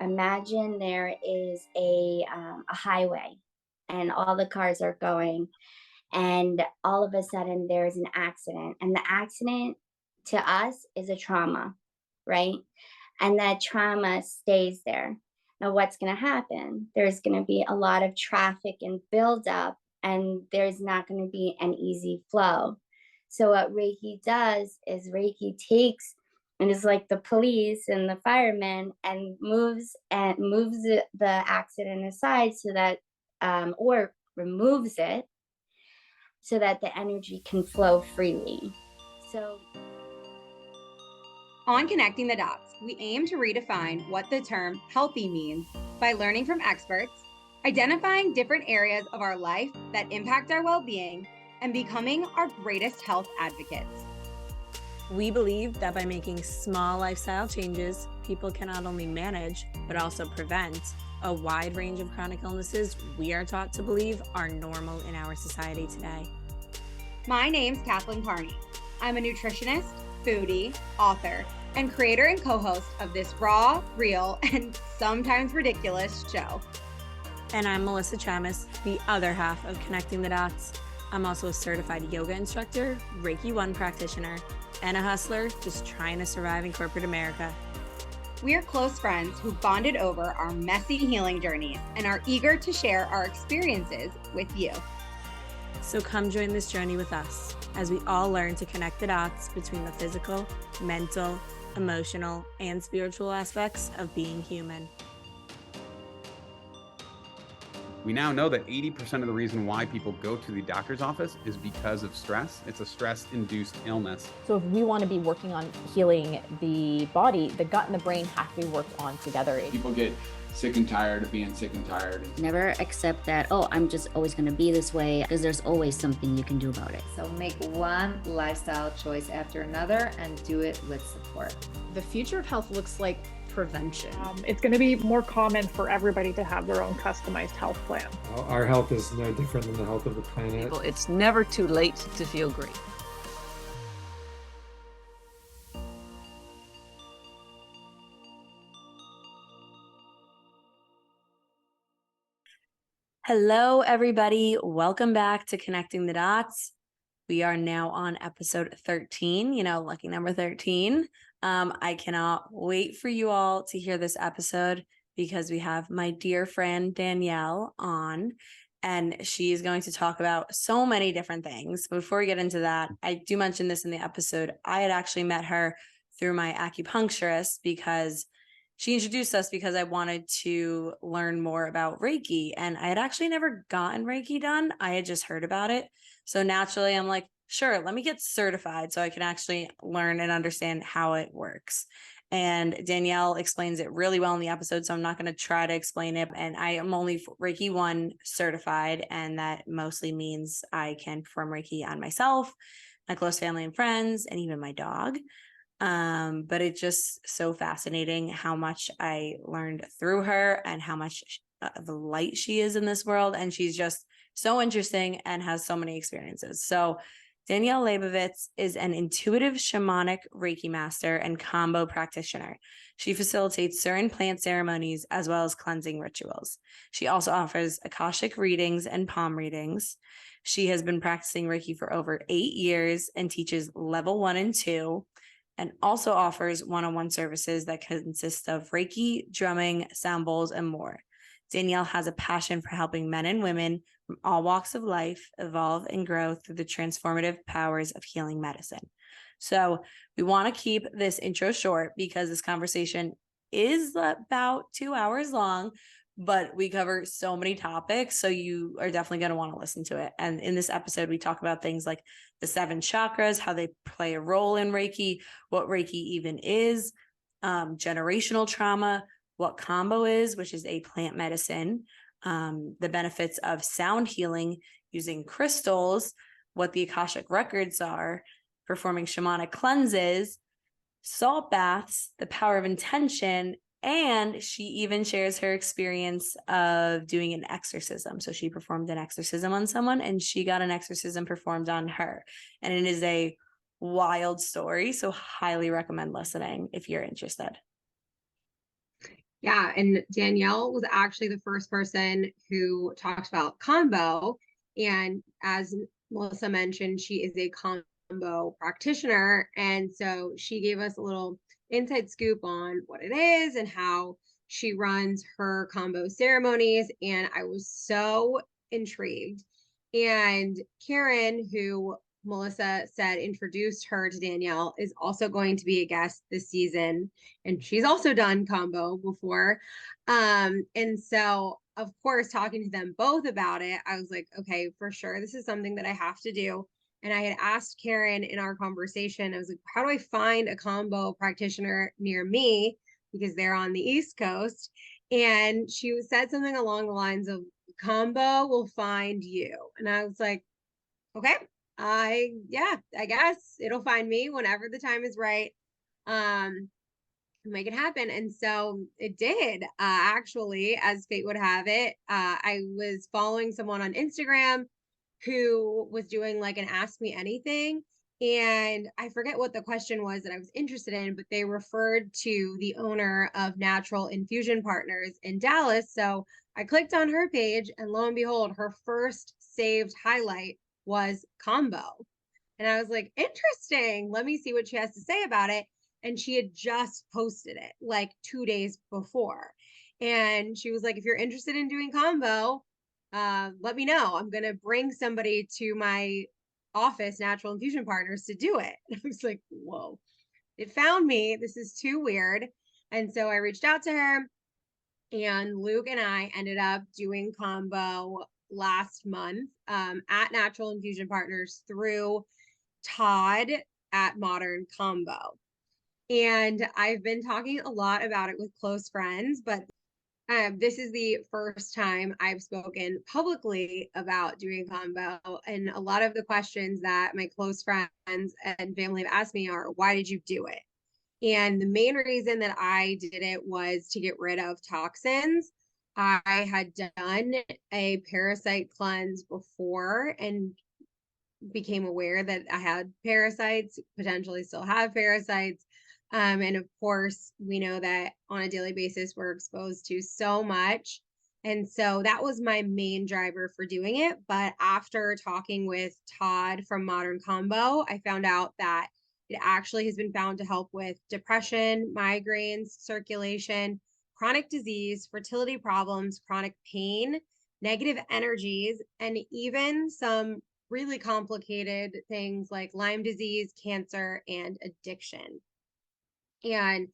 imagine there is a highway and all the cars are going, and all of a sudden there's an accident. And the accident to us is a trauma, right? And that trauma stays there. Now, what's going to happen? There's going to be a lot of traffic and buildup, and there's not going to be an easy flow. So, what Reiki does is Reiki takes and is like the police and the firemen and moves the accident aside so that, or removes it so that the energy can flow freely. So, on Connecting the Dots, we aim to redefine what the term healthy means by learning from experts, identifying different areas of our life that impact our well-being, and becoming our greatest health advocates. We believe that by making small lifestyle changes, people can not only manage, but also prevent a wide range of chronic illnesses we are taught to believe are normal in our society today. My name's Kathleen Carney. I'm a nutritionist, foodie, author, and creator and co-host of this raw, real, and sometimes ridiculous show. And I'm Melissa Chamis, the other half of Connecting the Dots. I'm also a certified yoga instructor, Reiki 1 practitioner, and a hustler just trying to survive in corporate America. We are close friends who bonded over our messy healing journeys and are eager to share our experiences with you. So come join this journey with us as we all learn to connect the dots between the physical, mental, emotional, and spiritual aspects of being human. We now know that 80% of the reason why people go to the doctor's office is because of stress. It's a stress-induced illness. So if we want to be working on healing the body, the gut and the brain have to be worked on together. People get sick and tired of being sick and tired. Never accept that, oh, I'm just always going to be this way, because there's always something you can do about it. So make one lifestyle choice after another and do it with support. The future of health looks like prevention. It's going to be more common for everybody to have their own customized health plan. Our health is no different than the health of the planet. It's never too late to feel great. Hello, everybody. Welcome back to Connecting the Dots. We are now on episode 13, lucky number 13. I cannot wait for you all to hear this episode because we have my dear friend Danielle on, and she's going to talk about so many different things. Before we get into that, I do mention this in the episode. I had actually met her through my acupuncturist because she introduced us because I wanted to learn more about Reiki, and I had actually never gotten Reiki done. I had just heard about it. So naturally, I'm like, sure, let me get certified so I can actually learn and understand how it works. And Danielle explains it really well in the episode, so I'm not going to try to explain it. And I am only Reiki 1 certified, and that mostly means I can perform Reiki on myself, my close family and friends, and even my dog. But it's just so fascinating how much I learned through her and how much of a light she is in this world. And she's just so interesting and has so many experiences. So Danielle Leibovitz is an intuitive shamanic Reiki master and Kambo practitioner. She facilitates certain plant ceremonies as well as cleansing rituals. She also offers Akashic readings and palm readings. She has been practicing Reiki for over 8 years and teaches level 1 and 2, and also offers one-on-one services that consist of Reiki, drumming, sound bowls, and more. Danielle has a passion for helping men and women from all walks of life evolve and grow through the transformative powers of healing medicine. So we want to keep this intro short because this conversation is about 2 hours long, but we cover so many topics. So you are definitely going to want to listen to it. And in this episode, we talk about things like the 7 chakras, how they play a role in Reiki, what Reiki even is, generational trauma, what Kambo is, which is a plant medicine, the benefits of sound healing using crystals, what the Akashic records are, performing shamanic cleanses, salt baths, the power of intention, and she even shares her experience of doing an exorcism. So she performed an exorcism on someone and she got an exorcism performed on her. And it is a wild story, so highly recommend listening if you're interested. Yeah, and Danielle was actually the first person who talked about Kambo. And as Melissa mentioned, she is a Kambo practitioner. And so she gave us a little inside scoop on what it is and how she runs her Kambo ceremonies. And I was so intrigued. And Karen, who Melissa said introduced her to Danielle, is also going to be a guest this season, and she's also done Kambo before. And so of course, talking to them both about it, I was like, okay, for sure, this is something that I have to do. And I had asked Karen in our conversation, I was like, how do I find a Kambo practitioner near me? Because they're on the East Coast. And she said something along the lines of, Kambo will find you. And I was like, okay, I guess it'll find me whenever the time is right. Make it happen. And so it did. Actually, as fate would have it, I was following someone on Instagram who was doing like an Ask Me Anything. And I forget what the question was that I was interested in, but they referred to the owner of Natural Infusion Partners in Dallas. So I clicked on her page, and lo and behold, her first saved highlight was Kambo. And I was like, interesting. Let me see what she has to say about it. And she had just posted it like 2 days before. And she was like, if you're interested in doing Kambo, let me know. I'm going to bring somebody to my office, Natural Infusion Partners, to do it. And I was like, whoa, it found me. This is too weird. And so I reached out to her, and Luke and I ended up doing Kambo last month at Natural Infusion Partners through Todd at Modern Kambo. And I've been talking a lot about it with close friends, but this is the first time I've spoken publicly about doing Kambo. And a lot of the questions that my close friends and family have asked me are, why did you do it? And the main reason that I did it was to get rid of toxins. I had done a parasite cleanse before and became aware that I had parasites, potentially still have parasites. And of course, we know that on a daily basis, we're exposed to so much. And so that was my main driver for doing it. But after talking with Todd from Modern Kambo, I found out that it actually has been found to help with depression, migraines, circulation, chronic disease, fertility problems, chronic pain, negative energies, and even some really complicated things like Lyme disease, cancer, and addiction. And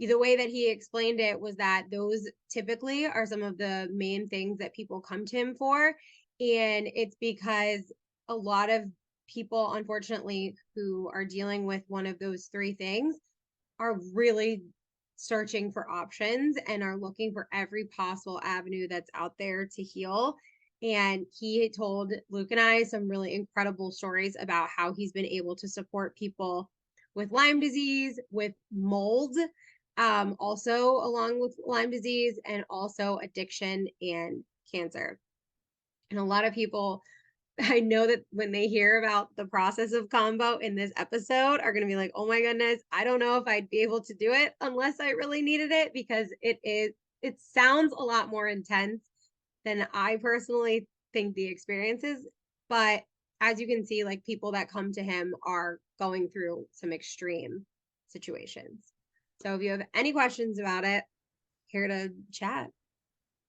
the way that he explained it was that those typically are some of the main things that people come to him for. And it's because a lot of people, unfortunately, who are dealing with one of those three things are really searching for options and are looking for every possible avenue that's out there to heal. And he told Luke and I some really incredible stories about how he's been able to support people with Lyme disease, with mold, also along with Lyme disease, and also addiction and cancer. And a lot of people, I know that when they hear about the process of Kambo in this episode, are going to be like, oh my goodness, I don't know if I'd be able to do it unless I really needed it, because it sounds a lot more intense than I personally think the experience is. But as you can see, like, people that come to him are going through some extreme situations. So if you have any questions about it, here to chat.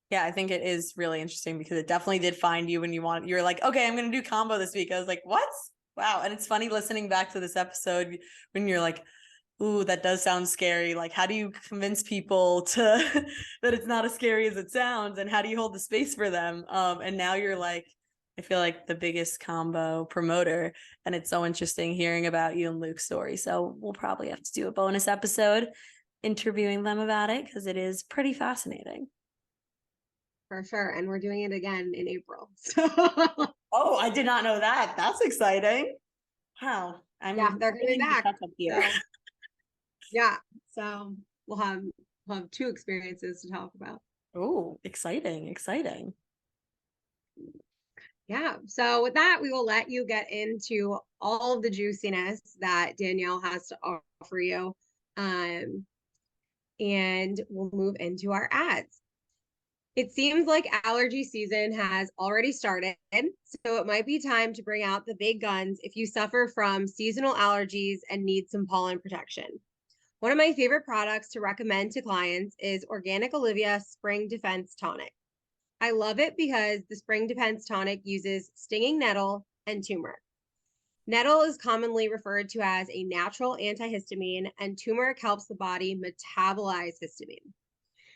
Yeah, I think it is really interesting because it definitely did find you when you're like, okay, I'm going to do Kambo this week. I was like, what? Wow. And it's funny listening back to this episode when you're like, ooh, that does sound scary. Like, how do you convince people to that it's not as scary as it sounds? And how do you hold the space for them? And now you're like, I feel like the biggest Kambo promoter. And it's so interesting hearing about you and Luke's story. So we'll probably have to do a bonus episode interviewing them about it, because it is pretty fascinating. For sure. And we're doing it again in April. So oh, I did not know that. That's exciting. Wow. Yeah, they're going to be back. Up here. So, yeah. So we'll have two experiences to talk about. Oh, exciting. Yeah. So with that, we will let you get into all of the juiciness that Danielle has to offer you. and we'll move into our ads. It seems like allergy season has already started, so it might be time to bring out the big guns if you suffer from seasonal allergies and need some pollen protection. One of my favorite products to recommend to clients is Organic Olivia Spring Defense Tonic. I love it because the Spring Defense Tonic uses stinging nettle and turmeric. Nettle is commonly referred to as a natural antihistamine, and turmeric helps the body metabolize histamine.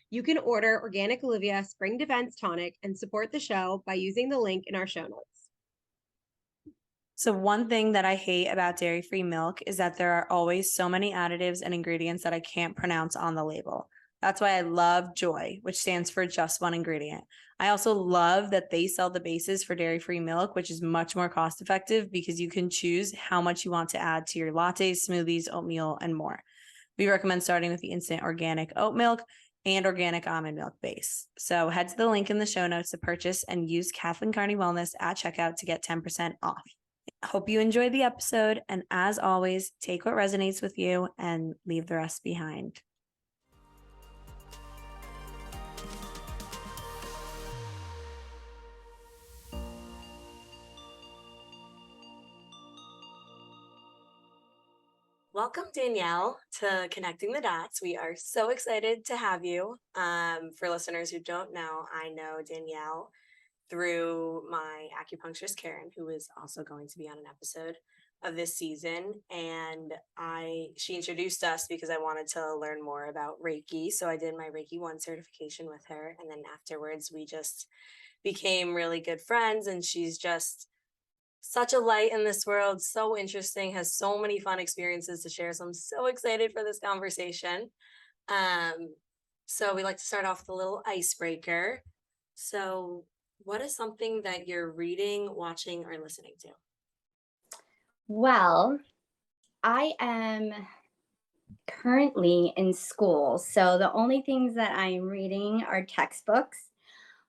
You can order Organic Olivia Spring Defense Tonic and support the show by using the link in our show notes. So one thing that I hate about dairy-free milk is that there are always so many additives and ingredients that I can't pronounce on the label. That's why I love Joy, which stands for just one ingredient. I also love that they sell the bases for dairy-free milk, which is much more cost-effective because you can choose how much you want to add to your lattes, smoothies, oatmeal, and more. We recommend starting with the instant organic oat milk and organic almond milk base. So head to the link in the show notes to purchase and use Kathleen Carney Wellness at checkout to get 10% off. Hope you enjoyed the episode. And as always, take what resonates with you and leave the rest behind. Welcome, Danielle, to Connecting the Dots. We are so excited to have you. For listeners who don't know, I know Danielle through my acupuncturist, Karen, who is also going to be on an episode of this season. And she introduced us because I wanted to learn more about Reiki. So I did my Reiki 1 certification with her. And then afterwards, we just became really good friends. And she's just such a light in this world, so interesting, has so many fun experiences to share. So I'm so excited for this conversation. So we like to start off with a little icebreaker. So what is something that you're reading, watching, or listening to? Well, I am currently in school, so the only things that I am reading are textbooks.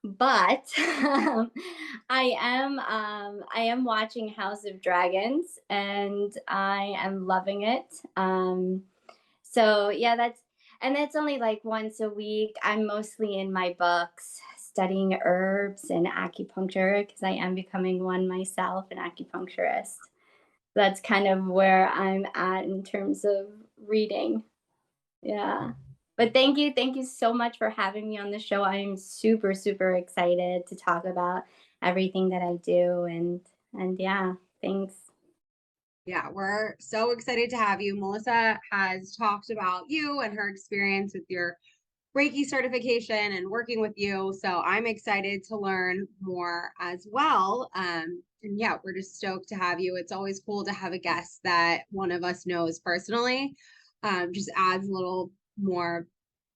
But I am watching House of Dragons, and I am loving it. So yeah, that's only like once a week. I'm mostly in my books studying herbs and acupuncture because I am becoming one myself, an acupuncturist. That's kind of where I'm at in terms of reading. Yeah. But thank you so much for having me on the show. I am super, super excited to talk about everything that I do. And yeah, thanks. Yeah, we're so excited to have you. Melissa has talked about you and her experience with your Reiki certification and working with you. So I'm excited to learn more as well. And yeah, we're just stoked to have you. It's always cool to have a guest that one of us knows personally. Just adds a little more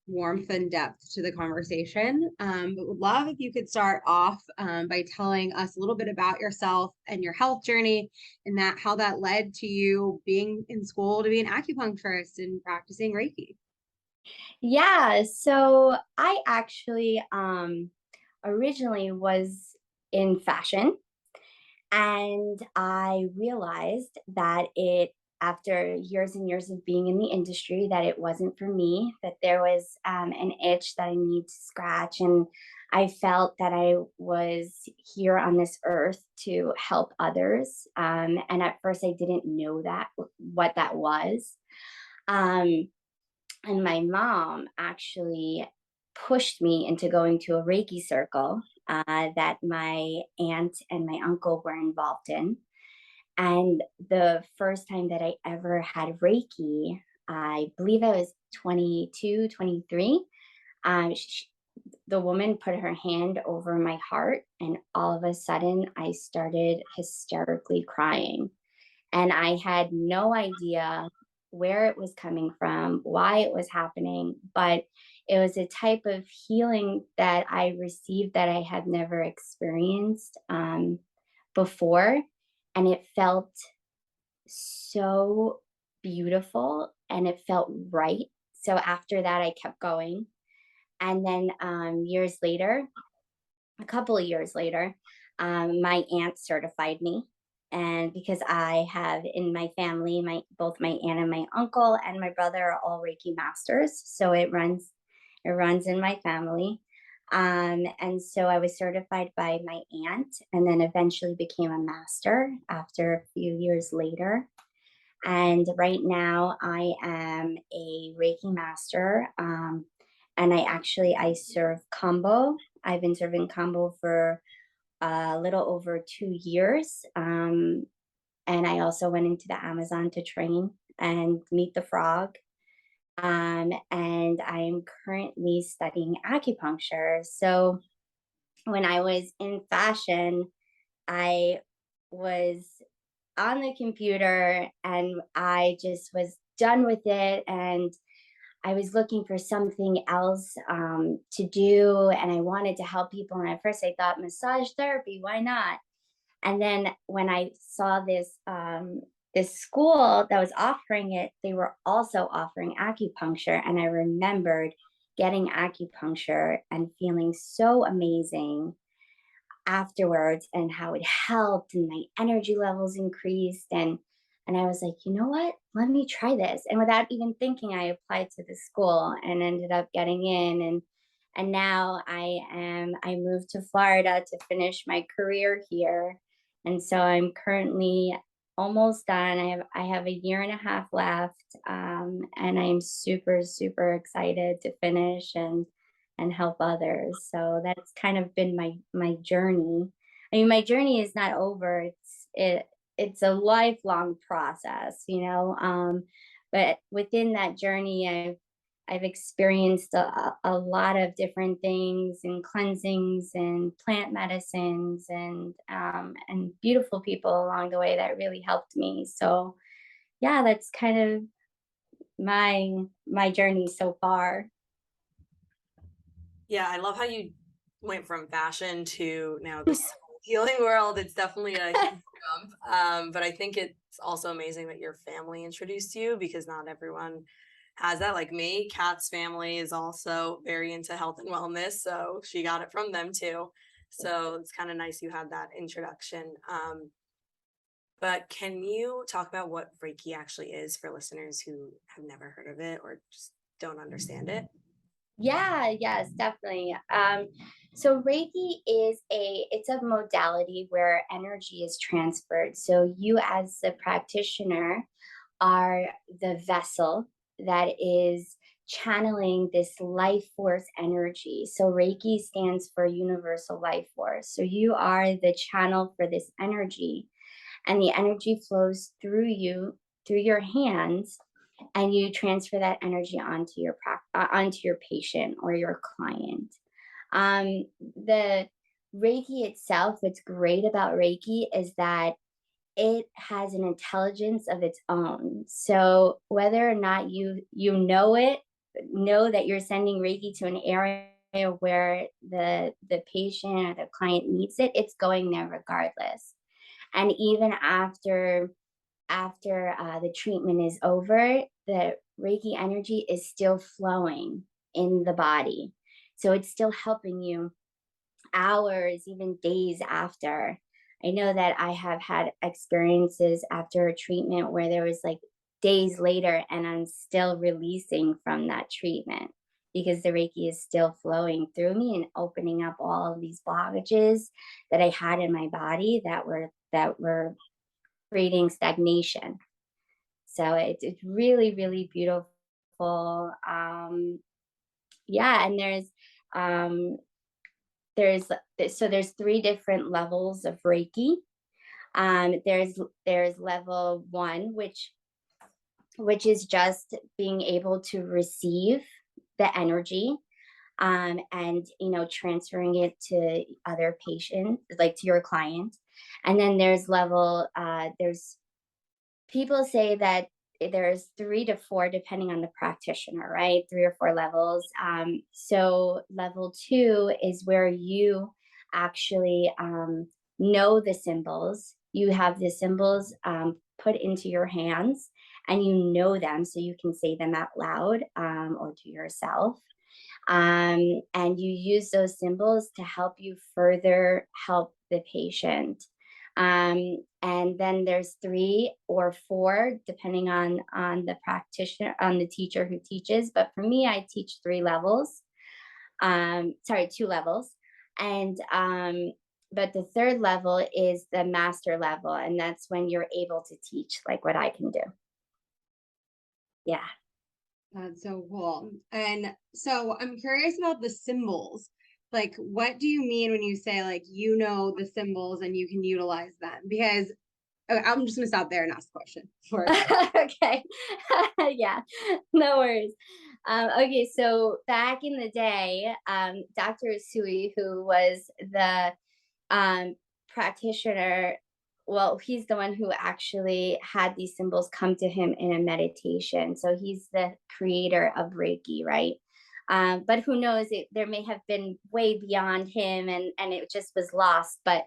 warmth and depth to the conversation. But would love if you could start off by telling us a little bit about yourself and your health journey and how that led to you being in school to be an acupuncturist and practicing Reiki. Yeah, so I actually originally was in fashion, and I realized that after years and years of being in the industry, that it wasn't for me, that there was an itch that I need to scratch. And I felt that I was here on this earth to help others. And at first I didn't know what that was. And my mom actually pushed me into going to a Reiki circle that my aunt and my uncle were involved in. And the first time that I ever had Reiki, I believe I was 22, 23. The woman put her hand over my heart, and all of a sudden I started hysterically crying. And I had no idea where it was coming from, why it was happening, but it was a type of healing that I received that I had never experienced before. And it felt so beautiful and it felt right. So after that, I kept going. And then a couple of years later, my aunt certified me. And because I have in my family, both my aunt and my uncle and my brother are all Reiki masters, so it runs in my family. And so I was certified by my aunt, and then eventually became a master after a few years later. And right now I am a Reiki master. And I serve Kambo. I've been serving Kambo for a little over 2 years. And I also went into the Amazon to train and meet the frog. And I'm currently studying acupuncture. So when I was in fashion, I was on the computer and I just was done with it. And I was looking for something else to do. And I wanted to help people. And at first I thought massage therapy, why not? And then when I saw this school that was offering it, they were also offering acupuncture. And I remembered getting acupuncture and feeling so amazing afterwards, and how it helped and my energy levels increased. And I was like, you know what, let me try this. And without even thinking, I applied to the school and ended up getting in. And now I moved to Florida to finish my career here. And so I'm currently almost done. I have a year and a half left. And I'm super, super excited to finish and help others. So that's kind of been my journey. I mean, my journey is not over. It's a lifelong process, but within that journey, I've experienced a lot of different things, and cleansings and plant medicines and beautiful people along the way that really helped me. So yeah, that's kind of my journey so far. Yeah, I love how you went from fashion to now this healing world. It's definitely a huge jump. But I think it's also amazing that your family introduced you, because not everyone has that. Like me, Kat's family is also very into health and wellness, so she got it from them too. So it's kind of nice you had that introduction. But can you talk about what Reiki actually is for listeners who have never heard of it or just don't understand it? Yeah, yes, definitely. So Reiki it's a modality where energy is transferred. So you as the practitioner are the vessel that is channeling this life force energy. So Reiki stands for universal life force. So you are the channel for this energy, and the energy flows through you, through your hands, and you transfer that energy onto your patient or your client. The Reiki itself, what's great about Reiki is that it has an intelligence of its own. So whether or not you know that you're sending Reiki to an area where the patient or the client needs it, it's going there regardless. And even after the treatment is over, the Reiki energy is still flowing in the body. So it's still helping you hours, even days after. I know that I have had experiences after a treatment where there was like days later and I'm still releasing from that treatment, because the Reiki is still flowing through me and opening up all of these blockages that I had in my body that were creating stagnation. So it's really, really beautiful. Yeah, and there's 3 different levels of Reiki. There's level 1, which is just being able to receive the energy, and transferring it to other patients, like to your client. And then there's people say that there's 3 to 4 depending on the practitioner, right? 3 or 4 levels. So level 2 is where you actually know the symbols. You have the symbols put into your hands, and you know them, so you can say them out loud or to yourself. And you use those symbols to help you further help the patient. and then there's 3 or 4 depending on the practitioner, on the teacher who teaches. But for me, I teach 3 levels. 2 levels. And but the 3rd level is the master level, and that's when you're able to teach like what I can do. Yeah. That's so cool. And so I'm curious about the symbols. Like, what do you mean when you say, like, you know the symbols and you can utilize them? Because I'm just going to stop there and ask the question first. Okay. Yeah, no worries. Okay, so back in the day, Dr. Usui, who was the practitioner, well, he's the one who actually had these symbols come to him in a meditation. So he's the creator of Reiki, right? But who knows, there may have been way beyond him, and it just was lost. But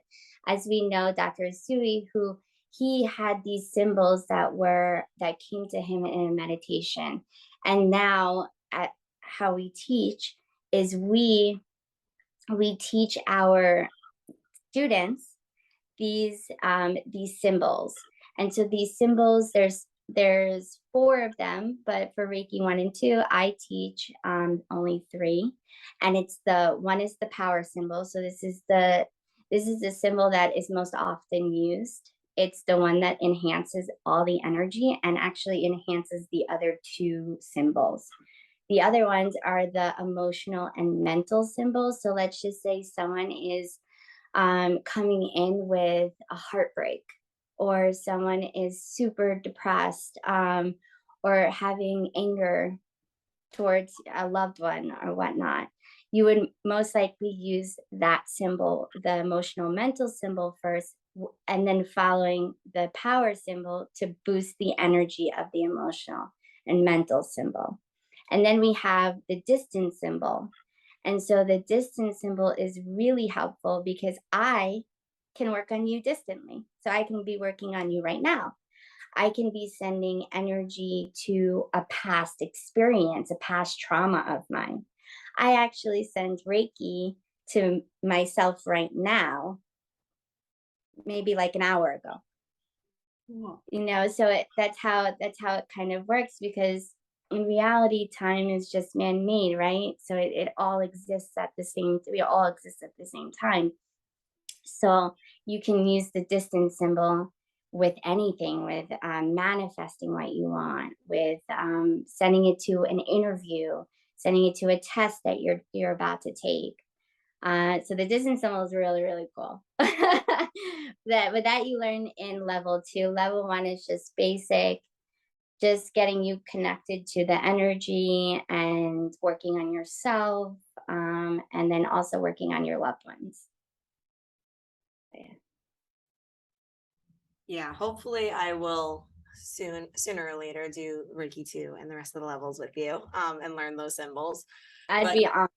as we know, Dr. Usui, who he had these symbols that came to him in a meditation. And now at how we teach is we teach our students these symbols. And so these symbols, there's 4 of them, but for Reiki 1 and 2, I teach only 3. And it's one is the power symbol. So this is the symbol that is most often used. It's the one that enhances all the energy and actually enhances the other 2 symbols. The other ones are the emotional and mental symbols. So let's just say someone is coming in with a heartbreak, or someone is super depressed, or having anger towards a loved one or whatnot. You would most likely use that symbol, the emotional mental symbol first, and then following the power symbol to boost the energy of the emotional and mental symbol. And then we have the distance symbol. And so the distance symbol is really helpful because I can work on you distantly. So I can be working on you right now. I can be sending energy to a past experience, a past trauma of mine. I actually send Reiki to myself right now, maybe like an hour ago. Cool. So that's how it kind of works, because in reality, time is just man-made, right? So it all exists we all exist at the same time. So you can use the distance symbol with anything, with manifesting what you want, with sending it to an interview, sending it to a test that you're about to take. So the distance symbol is really, really cool. That you learn in level 2. Level 1 is just basic, just getting you connected to the energy and working on yourself, and then also working on your loved ones. Yeah, hopefully I will sooner or later do Reiki 2 and the rest of the levels with you, and learn those symbols. I'd be on.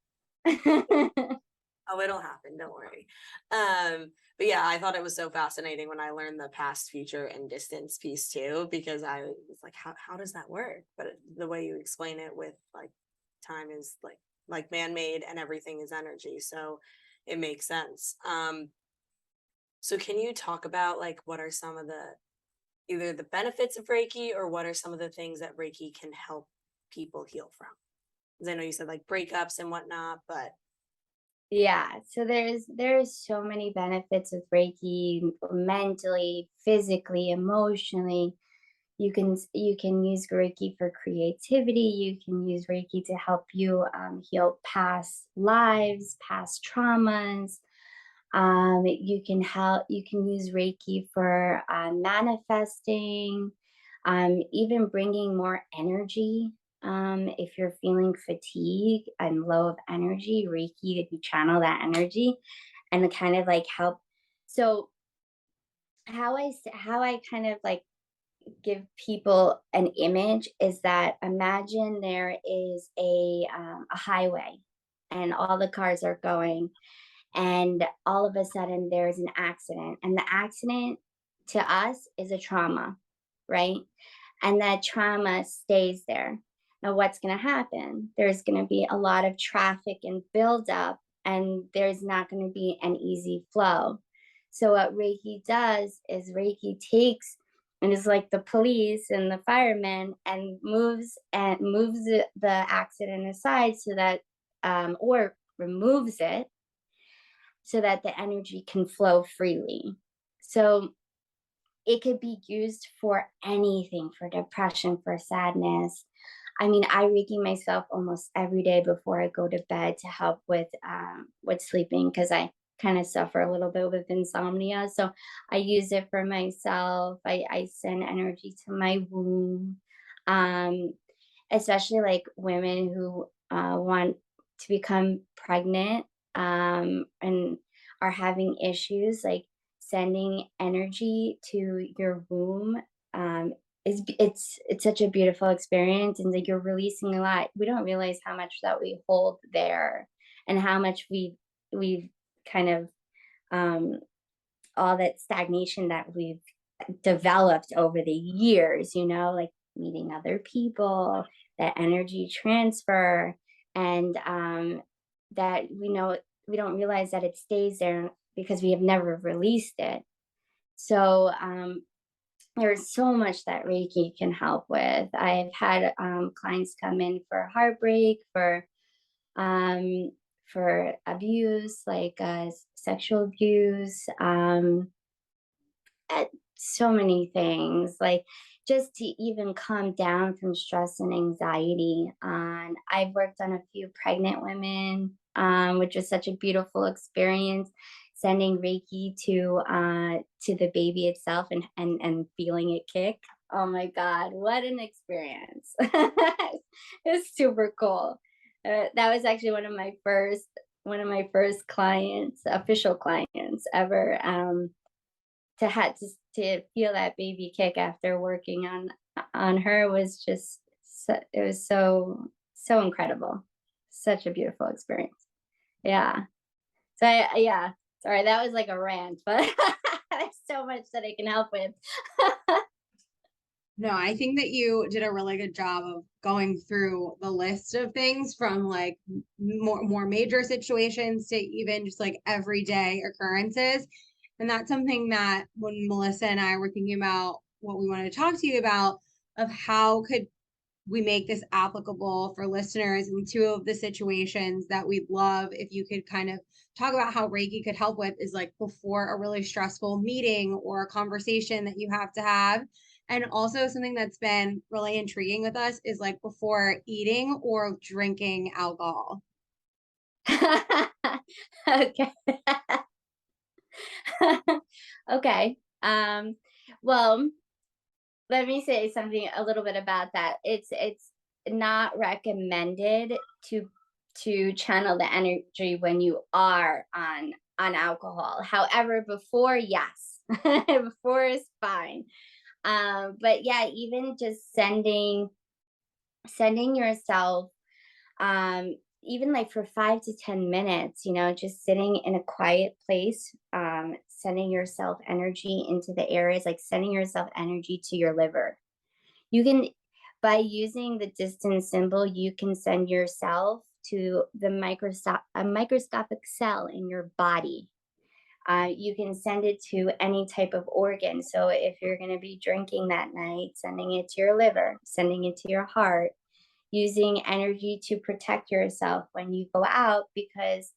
Oh, it'll happen, don't worry. But yeah, I thought it was so fascinating when I learned the past, future, and distance piece too, because I was like, how does that work? But the way you explain it with like time is like man-made and everything is energy, so it makes sense. So can you talk about like what are some of either the benefits of Reiki, or what are some of the things that Reiki can help people heal from? Because I know you said like breakups and whatnot, but yeah, so there's so many benefits with Reiki, mentally, physically, emotionally. You can use Reiki for creativity. You can use Reiki to help you heal past lives, past traumas. You can use Reiki for manifesting, even bringing more energy. If you're feeling fatigue and low of energy, Reiki to channel that energy and to kind of like help. So how I kind of like give people an image is that, imagine there is a highway and all the cars are going, and all of a sudden there's an accident, and the accident to us is a trauma, right? And that trauma stays there. Now what's going to happen? There's going to be a lot of traffic and buildup, and there's not going to be an easy flow. So what Reiki does is Reiki takes and is like the police and the firemen and moves the accident aside so that or removes it so that the energy can flow freely. So it could be used for anything, for depression, for sadness. I mean, I Reiki myself almost every day before I go to bed to help with sleeping, because I kind of suffer a little bit with insomnia. So I use it for myself. I send energy to my womb, um, especially like women who want to become pregnant and are having issues, like sending energy to your womb it's such a beautiful experience, and like you're releasing a lot. We don't realize how much that we hold there and how much we've kind of all that stagnation that we've developed over the years, like meeting other people, that energy transfer, and that we don't realize that it stays there because we have never released it. So there's so much that Reiki can help with. I've had clients come in for heartbreak, for abuse, like sexual abuse, so many things, like just to even calm down from stress and anxiety. And I've worked on a few pregnant women, which was such a beautiful experience, sending Reiki to the baby itself and feeling it kick. Oh my God, what an experience. It's super cool. That was actually one of my first clients, official clients ever. To feel that baby kick after working on her was just it was so incredible. Such a beautiful experience. Yeah. So yeah, sorry, that was like a rant, but there's so much that I can help with. No, I think that you did a really good job of going through the list of things, from like more major situations to even just like everyday occurrences. And that's something that when Melissa and I were thinking about what we wanted to talk to you about, of how could we make this applicable for listeners in two of the situations that we'd love if you could kind of talk about how Reiki could help with, is like before a really stressful meeting or a conversation that you have to have. And also something that's been really intriguing with us is like before eating or drinking alcohol. Okay. Okay. Well, let me say something a little bit about that. It's not recommended to channel the energy when you are on alcohol. However, before, yes. Before is fine. But yeah, even just sending yourself even like for 5 to 10 minutes, just sitting in a quiet place, sending yourself energy into the areas, like sending yourself energy to your liver. You can, by using the distance symbol, you can send yourself to the microscopic cell in your body. You can send it to any type of organ. So if you're going to be drinking that night, sending it to your liver, sending it to your heart, using energy to protect yourself when you go out, because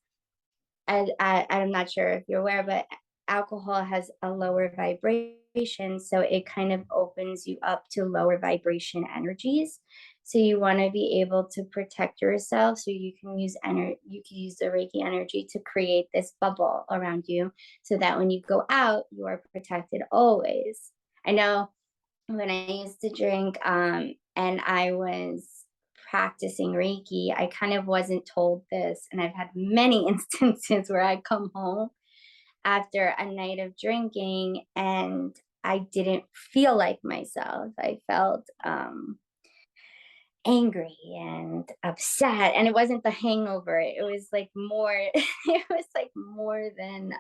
I'm not sure if you're aware, but alcohol has a lower vibration, so it kind of opens you up to lower vibration energies. So you want to be able to protect yourself, so you can use the Reiki energy to create this bubble around you, so that when you go out, you are protected always. I know when I used to drink and I was practicing Reiki, I kind of wasn't told this. And I've had many instances where I come home after a night of drinking and I didn't feel like myself. I felt angry and upset. And it wasn't the hangover. It was like more, it was like more than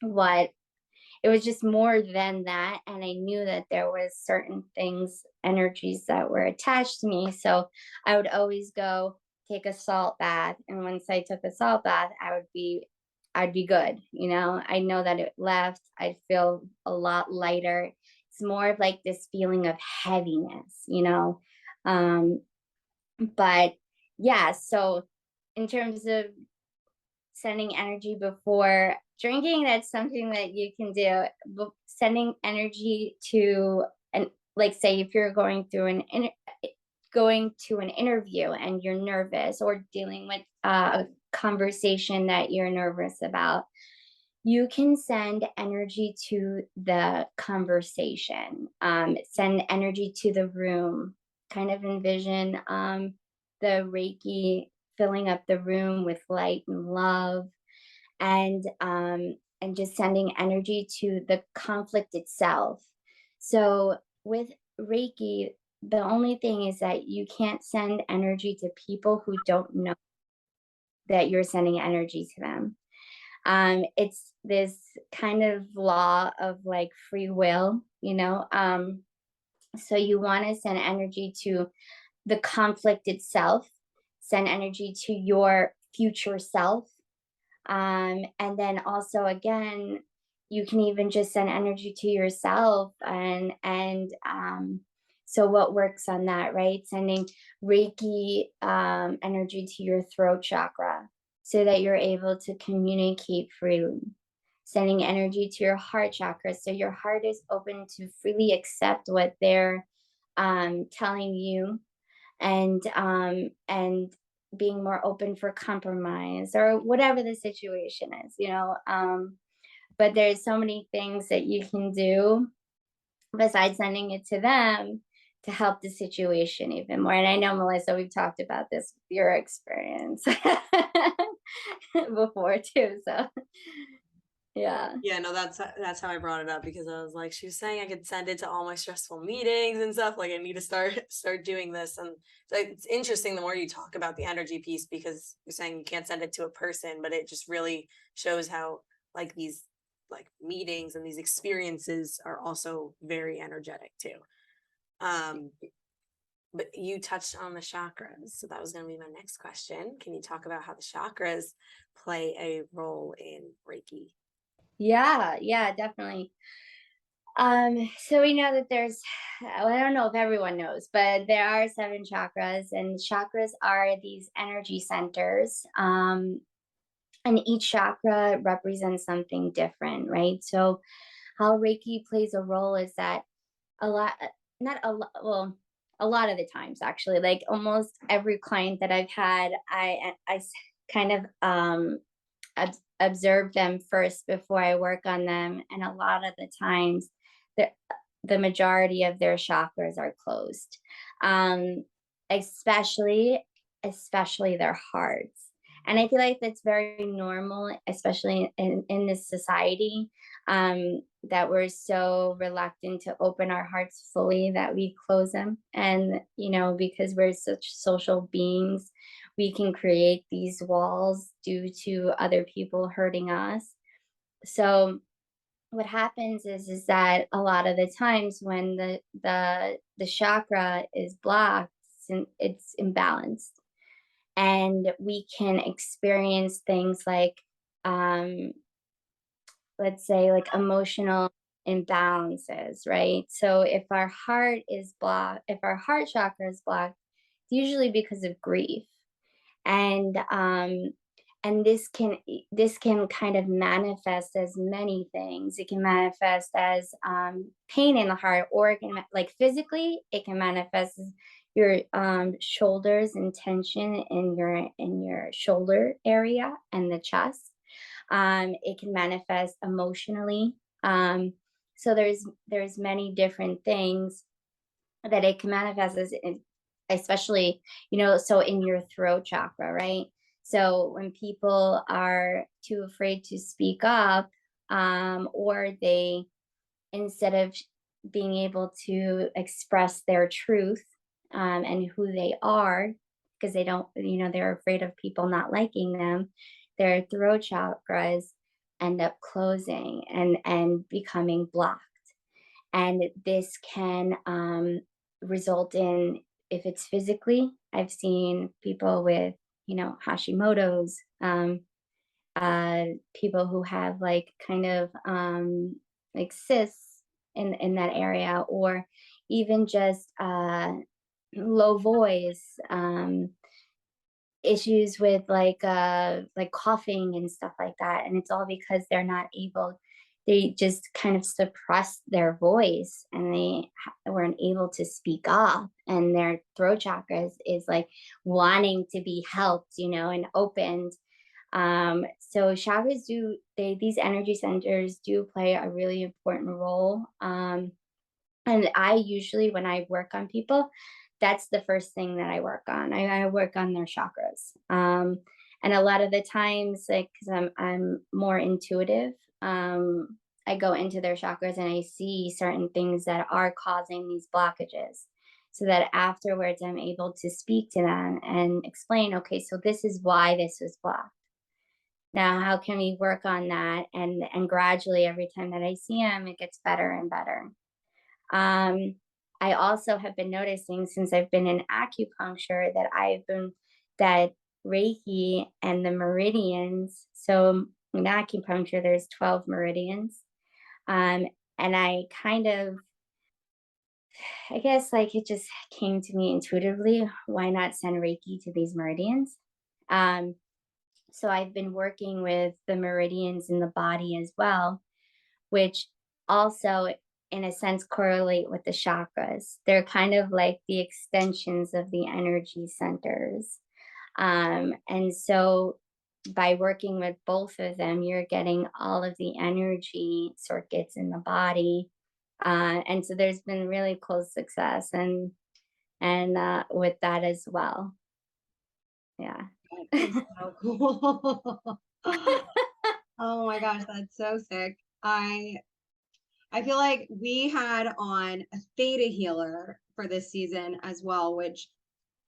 what it was, just more than that. And I knew that there was certain things, energies that were attached to me. So I would always go take a salt bath. And once I took a salt bath, I'd be good. I know that it left. I'd feel a lot lighter. It's more of like this feeling of heaviness, but yeah, so in terms of sending energy before drinking, that's something that you can do. Sending energy to, and like, say if you're going to an interview and you're nervous, or dealing with a conversation that you're nervous about, you can send energy to the conversation, send energy to the room, kind of envision the Reiki filling up the room with light and love, and just sending energy to the conflict itself. So with Reiki, the only thing is that you can't send energy to people who don't know that you're sending energy to them. It's this kind of law of like free will, so you want to send energy to the conflict itself, send energy to your future self. And then also, again, you can even just send energy to yourself. And so what works on that, right? Sending Reiki energy to your throat chakra so that you're able to communicate freely. Sending energy to your heart chakra so your heart is open to freely accept what they're telling you, and being more open for compromise or whatever the situation is, but there's so many things that you can do besides sending it to them to help the situation even more. And I know, Melissa, we've talked about this with your experience before too, so yeah. No, that's how I brought it up, because I was like, she was saying I could send it to all my stressful meetings and stuff. Like, I need to start doing this. And so it's interesting the more you talk about the energy piece, because you're saying you can't send it to a person, but it just really shows how like these like meetings and these experiences are also very energetic too. But you touched on the chakras, so that was going to be my next question. Can you talk about how the chakras play a role in Reiki? Yeah, definitely. So we know that there's, I don't know if everyone knows, but there are 7 chakras, and chakras are these energy centers. And each chakra represents something different, right? So how Reiki plays a role is that a lot of the times, actually, like almost every client that I've had, I kind of observe them first before I work on them. And a lot of the times the majority of their chakras are closed, especially their hearts. And I feel like that's very normal, especially in this society, that we're so reluctant to open our hearts fully that we close them. And, because we're such social beings, we can create these walls due to other people hurting us. So what happens is that a lot of the times when the chakra is blocked, it's imbalanced, and we can experience things like, let's say, like emotional imbalances, right? So if our heart chakra is blocked, it's usually because of grief. And this can kind of manifest as many things. It can manifest as pain in the heart, or it can, like, physically, it can manifest as your shoulders and tension in your shoulder area and the chest. It can manifest emotionally. So there's many different things that it can manifest as, especially, so in your throat chakra, right? So when people are too afraid to speak up, or they, instead of being able to express their truth, and who they are, because they don't, they're afraid of people not liking them, their throat chakras end up closing and becoming blocked. And this can result in, if it's physically, I've seen people with, Hashimoto's, people who have like kind of like cysts in that area, or even just low voice, issues with like coughing and stuff like that. And it's all because they're not able, they just kind of suppressed their voice, and they weren't able to speak up, and their throat chakras is like wanting to be helped, you know, and opened. So chakras do, these energy centers do play a really important role. And I usually, when I work on people, that's the first thing that I work on. I work on their chakras. And a lot of the times, like, because I'm more intuitive, I go into their chakras and I see certain things that are causing these blockages, so that afterwards I'm able to speak to them and explain, okay, so this is why this was blocked. Now, how can we work on that? And gradually, every time that I see them, it gets better and better. I also have been noticing, since I've been in acupuncture, that Reiki and the meridians. So in acupuncture, there's 12 meridians. And I kind of, I guess, like, it just came to me intuitively, why not send Reiki to these meridians? So I've been working with the meridians in the body as well, which also, in a sense, correlate with the chakras. They're kind of like the extensions of the energy centers. And so by working with both of them, you're getting all of the energy circuits in the body. And so there's been really close success and with that as well. Yeah. So cool. Oh my gosh, that's so sick. I feel like we had on a theta healer for this season as well, which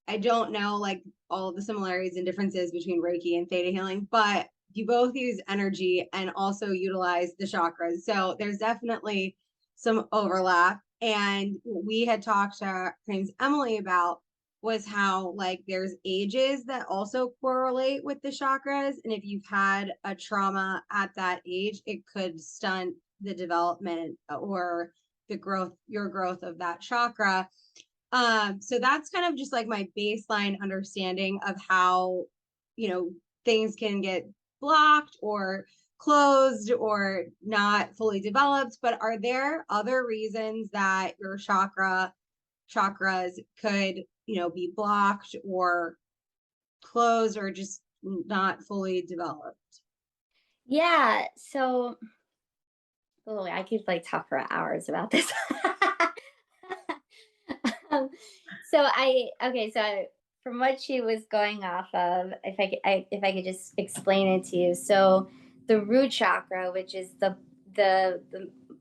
I don't know like all the similarities and differences between Reiki and theta healing, but you both use energy and also utilize the chakras. So there's definitely some overlap. And we had talked to her name's Emily about was how like there's ages that also correlate with the chakras. And if you've had a trauma at that age, it could stunt the development or the growth, your growth of that chakra. So that's kind of just like my baseline understanding of how, you know, things can get blocked or closed or not fully developed. But are there other reasons that your chakras could, you know, be blocked or closed or just not fully developed? Yeah. So, oh, I could like talk for hours about this. So from what she was going off of, if I could just explain it to you. So the root chakra, which is the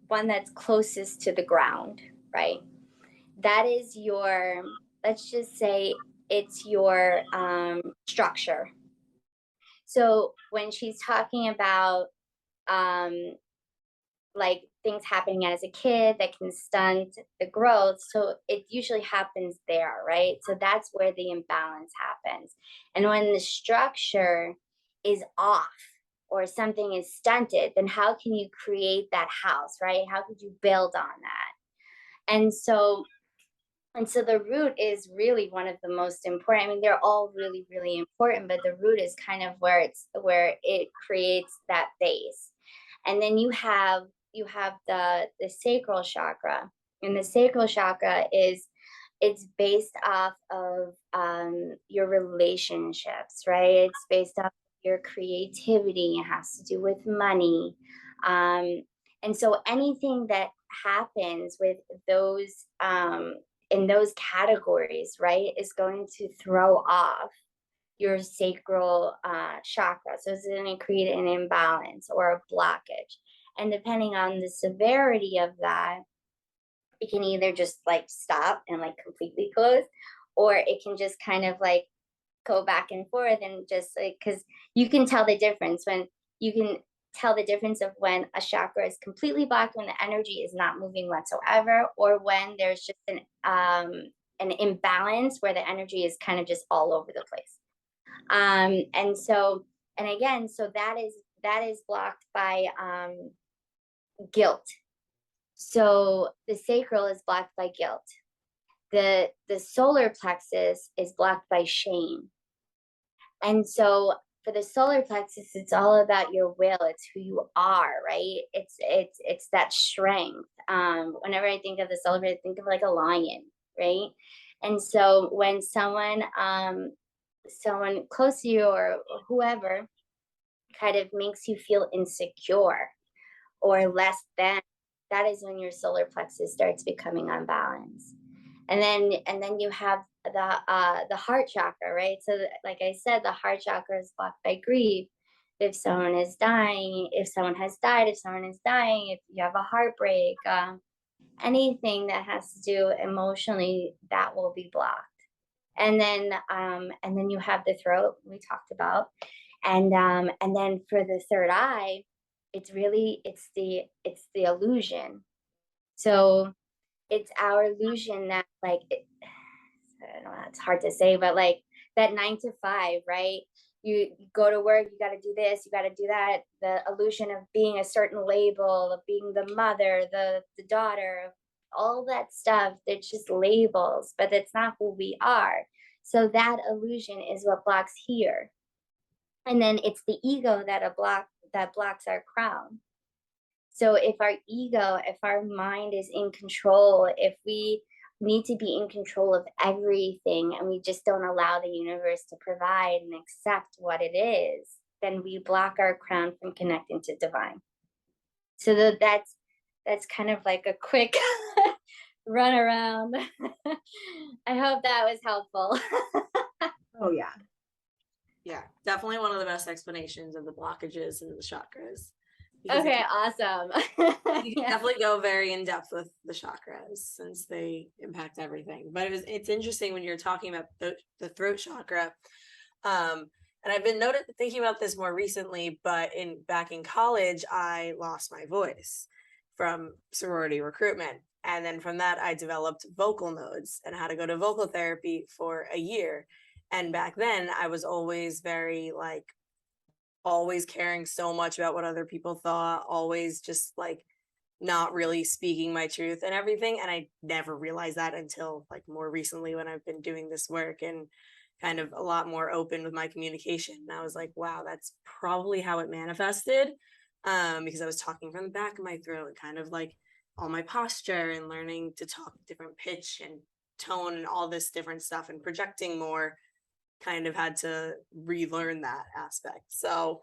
one that's closest to the ground, right? That is your, let's just say it's your structure. So when she's talking about like things happening as a kid that can stunt the growth, so it usually happens there, right? So that's where the imbalance happens. And when the structure is off or something is stunted, then how can you create that house, right? How could you build on that? And so the root is really one of the most important. I mean, they're all really, really important, but the root is kind of where it creates that base. And then you have the sacral chakra, and the sacral chakra it's based off of your relationships, right? It's based off your creativity. It has to do with money, and so anything that happens with those in those categories, right, is going to throw off your sacral chakra. So it's going to create an imbalance or a blockage. And depending on the severity of that, it can either just like stop and like completely close, or it can just kind of like go back and forth, and just like, because you can tell the difference when a chakra is completely blocked, when the energy is not moving whatsoever, or when there's just an imbalance where the energy is kind of just all over the place. And And again, so that is blocked by guilt. So the sacral is blocked by guilt. The solar plexus is blocked by shame. And so for the solar plexus, it's all about your will. It's who you are, right? It's that strength. Whenever I think of the solar plexus, I think of like a lion, right? And so when someone close to you or whoever kind of makes you feel insecure or less than, that is when your solar plexus starts becoming unbalanced. And then you have the heart chakra, right? So like I said, the heart chakra is blocked by grief. If someone is dying, if someone has died, if someone is dying, if you have a heartbreak, anything that has to do emotionally, that will be blocked. And then you have the throat we talked about, and then for the third eye, it's the illusion. So it's our illusion that I don't know, it's hard to say, but like that 9 to 5, right? You go to work, you got to do this, you got to do that. The illusion of being a certain label, of being the mother, the daughter, all that stuff, they're just labels, but it's not who we are. So that illusion is what blocks here. And then it's the ego that blocks our crown. So if our mind is in control, if we need to be in control of everything and we just don't allow the universe to provide and accept what it is, then we block our crown from connecting to divine. So that's kind of like a quick run around. I hope that was helpful. Oh yeah. Yeah, definitely one of the best explanations of the blockages and the chakras. Okay, awesome. You can definitely go very in depth with the chakras since they impact everything. But it's interesting when you're talking about the throat chakra. And I've been thinking about this more recently, but back in college, I lost my voice from sorority recruitment. And then from that, I developed vocal nodes and had to go to vocal therapy for a year. And back then I was always very always caring so much about what other people thought, always just not really speaking my truth and everything. And I never realized that until more recently when I've been doing this work and kind of a lot more open with my communication. And I was like, wow, that's probably how it manifested. Because I was talking from the back of my throat and kind of all my posture and learning to talk different pitch and tone and all this different stuff and projecting more, kind of had to relearn that aspect. So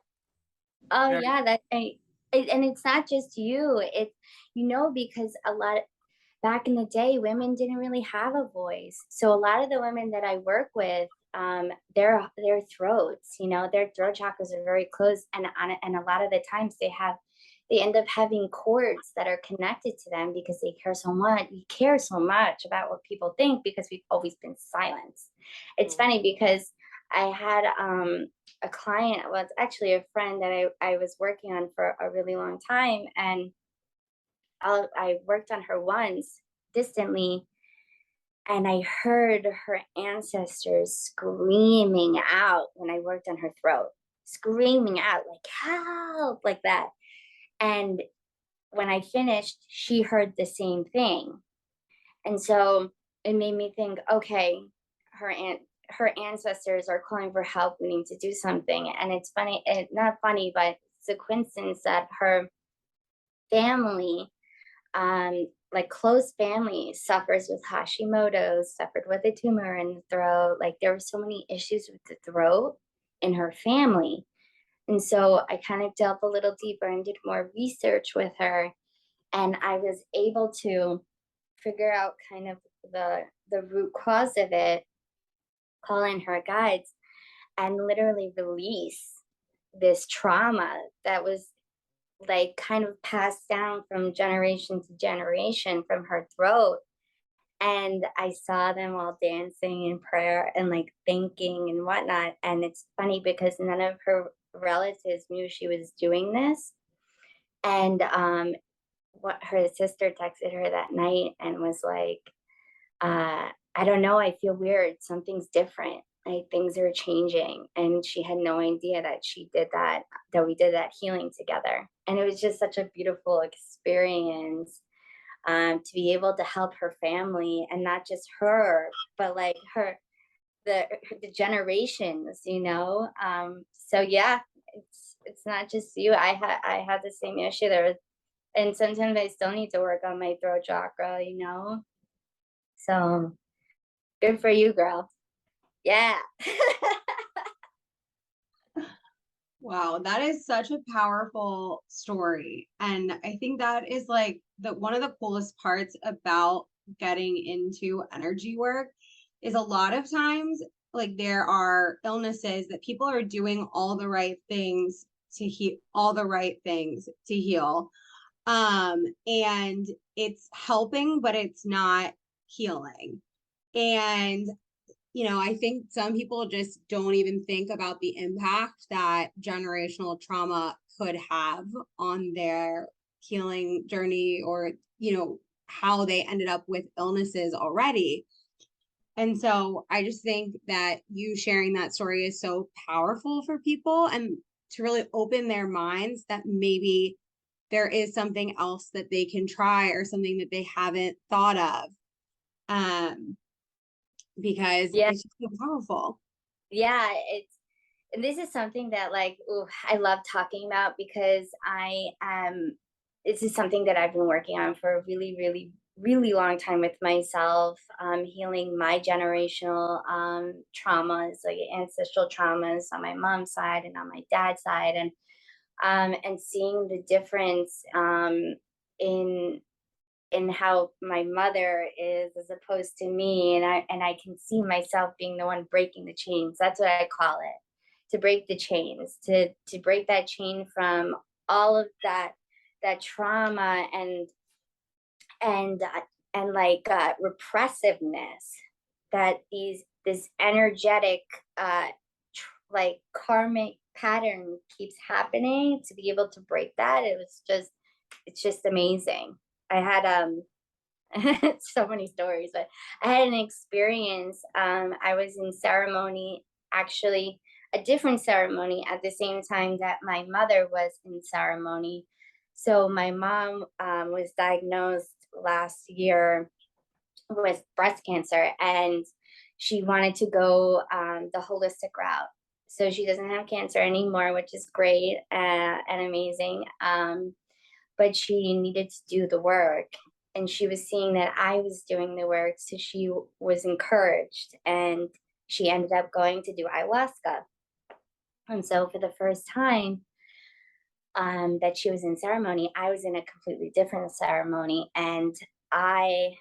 yeah, and it's not just you, it's because back in the day, women didn't really have a voice. So a lot of the women that I work with, their throats, their throat chakras are very close, and a lot of the times they end up having cords that are connected to them because they care so much. We care so much about what people think because we've always been silenced. It's funny because I had a client, well, it's actually a friend that I was working on for a really long time, and I worked on her once distantly, and I heard her ancestors screaming out when I worked on her throat, screaming out help, like that. And when I finished, she heard the same thing. And so it made me think, okay, her ancestors are calling for help. We need to do something. And it's funny, not funny, but it's a coincidence that her family, close family, suffers with Hashimoto's, suffered with a tumor in the throat. There were so many issues with the throat in her family. And so I kind of delved a little deeper and did more research with her. And I was able to figure out kind of the root cause of it, call in her guides, and literally release this trauma that was kind of passed down from generation to generation from her throat. And I saw them all dancing in prayer and thinking and whatnot. And it's funny because none of her relatives knew she was doing this. And what her sister texted her that night and was like, I don't know, I feel weird, something's different. like things are changing. And she had no idea that that we did that healing together. And it was just such a beautiful experience, to be able to help her family, and not just her, but like the generations, so yeah, it's not just you. I had the same issue there, and sometimes I still need to work on my throat chakra, so good for you, girl. Yeah. Wow, that is such a powerful story. And I think that is like one of the coolest parts about getting into energy work is a lot of times like there are illnesses that people are doing all the right things to heal, and it's helping, but it's not healing. And I think some people just don't even think about the impact that generational trauma could have on their healing journey, or, how they ended up with illnesses already. And so I just think that you sharing that story is so powerful for people, and to really open their minds that maybe there is something else that they can try, or something that they haven't thought of. Because it's just so powerful. Yeah, and this is something that I love talking about, because this is something that I've been working on for a really, really, really long time with myself, healing my generational traumas, like ancestral traumas on my mom's side and on my dad's side, and seeing the difference in how my mother is as opposed to me, and I can see myself being the one breaking the chains. That's what I call it, to break the chains, to break that chain from all of that trauma and repressiveness that this energetic like karmic pattern keeps happening. To be able to break that, it's just amazing. I had so many stories, but I had an experience. I was in ceremony, actually a different ceremony, at the same time that my mother was in ceremony. So my mom was diagnosed last year with breast cancer, and she wanted to go the holistic route. So she doesn't have cancer anymore, which is great and amazing. But she needed to do the work, and she was seeing that I was doing the work, so she was encouraged, and she ended up going to do ayahuasca. And so for the first time that she was in ceremony, I was in a completely different ceremony, and I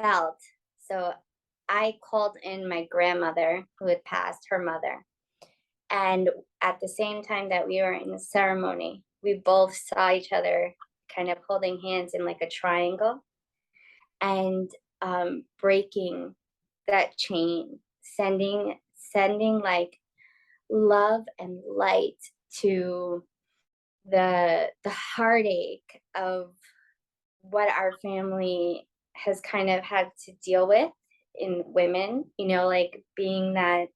felt, so I called in my grandmother who had passed, her mother, and at the same time that we were in the ceremony, we both saw each other kind of holding hands in like a triangle, and breaking that chain, sending like love and light to the heartache of what our family has kind of had to deal with in women, like being the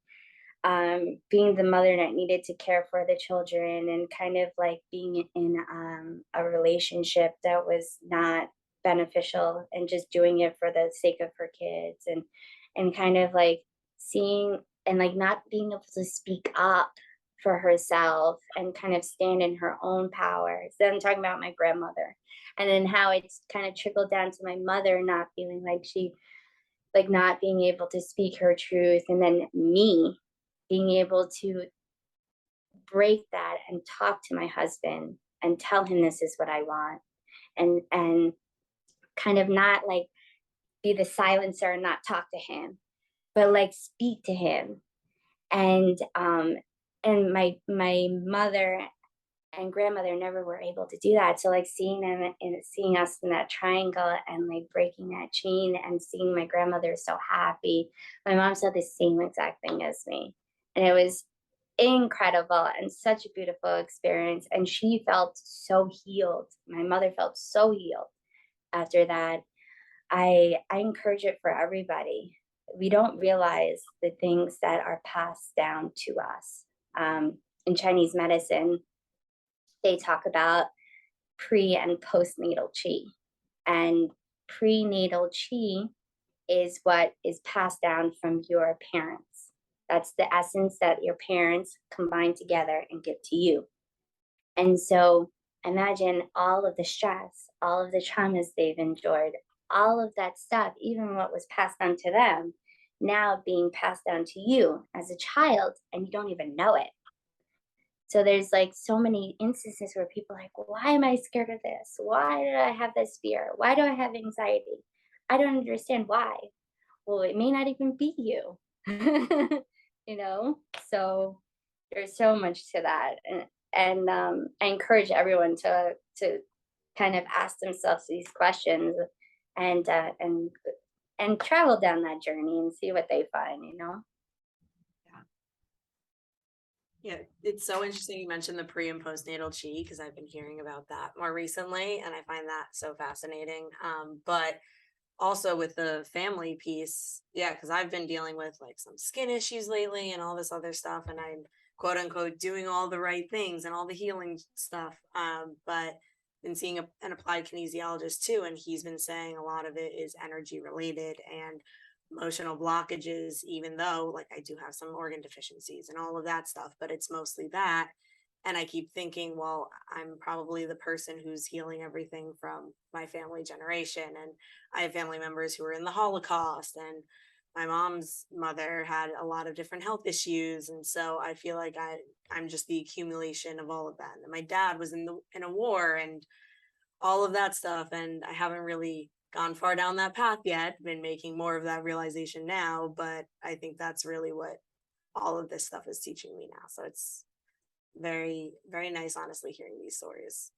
mother that needed to care for the children, and kind of like being in a relationship that was not beneficial, and just doing it for the sake of her kids, and kind of like seeing and like not being able to speak up for herself and kind of stand in her own power. So I'm talking about my grandmother, and then how it's kind of trickled down to my mother not feeling like not being able to speak her truth, and then me being able to break that and talk to my husband and tell him this is what I want, and kind of not like be the silencer and not talk to him, but like speak to him. And my mother and grandmother never were able to do that. So like seeing them and seeing us in that triangle, and like breaking that chain, and seeing my grandmother so happy. My mom said the same exact thing as me, and it was incredible and such a beautiful experience. And she felt so healed. My mother felt so healed after that. I encourage it for everybody. we don't realize the things that are passed down to us. In Chinese medicine, they talk about pre and postnatal qi. And prenatal qi is what is passed down from your parents. That's the essence that your parents combine together and give to you. And so imagine all of the stress, all of the traumas they've endured, all of that stuff, even what was passed on to them, now being passed down to you as a child, and you don't even know it. So there's like so many instances where people are like, why am I scared of this? Why do I have this fear? Why do I have anxiety? I don't understand why. Well, it may not even be you. You know? So there's so much to that. And I encourage everyone to kind of ask themselves these questions and travel down that journey and see what they find, you know? Yeah, it's so interesting you mentioned the pre and postnatal chi, because I've been hearing about that more recently, and I find that so fascinating. But also with the family piece, yeah, because I've been dealing with like some skin issues lately and all this other stuff, and I'm quote unquote doing all the right things and all the healing stuff. But been seeing an applied kinesiologist too, and he's been saying a lot of it is energy related and emotional blockages, even though like I do have some organ deficiencies and all of that stuff, but it's mostly that. And I keep thinking, well, I'm probably the person who's healing everything from my family generation. And I have family members who were in the Holocaust, and my mom's mother had a lot of different health issues. And so I feel like I'm just the accumulation of all of that. And my dad was in a war and all of that stuff. And I haven't really gone far down that path yet, been making more of that realization now, but I think that's really what all of this stuff is teaching me now. So it's very, very nice, honestly, hearing these stories.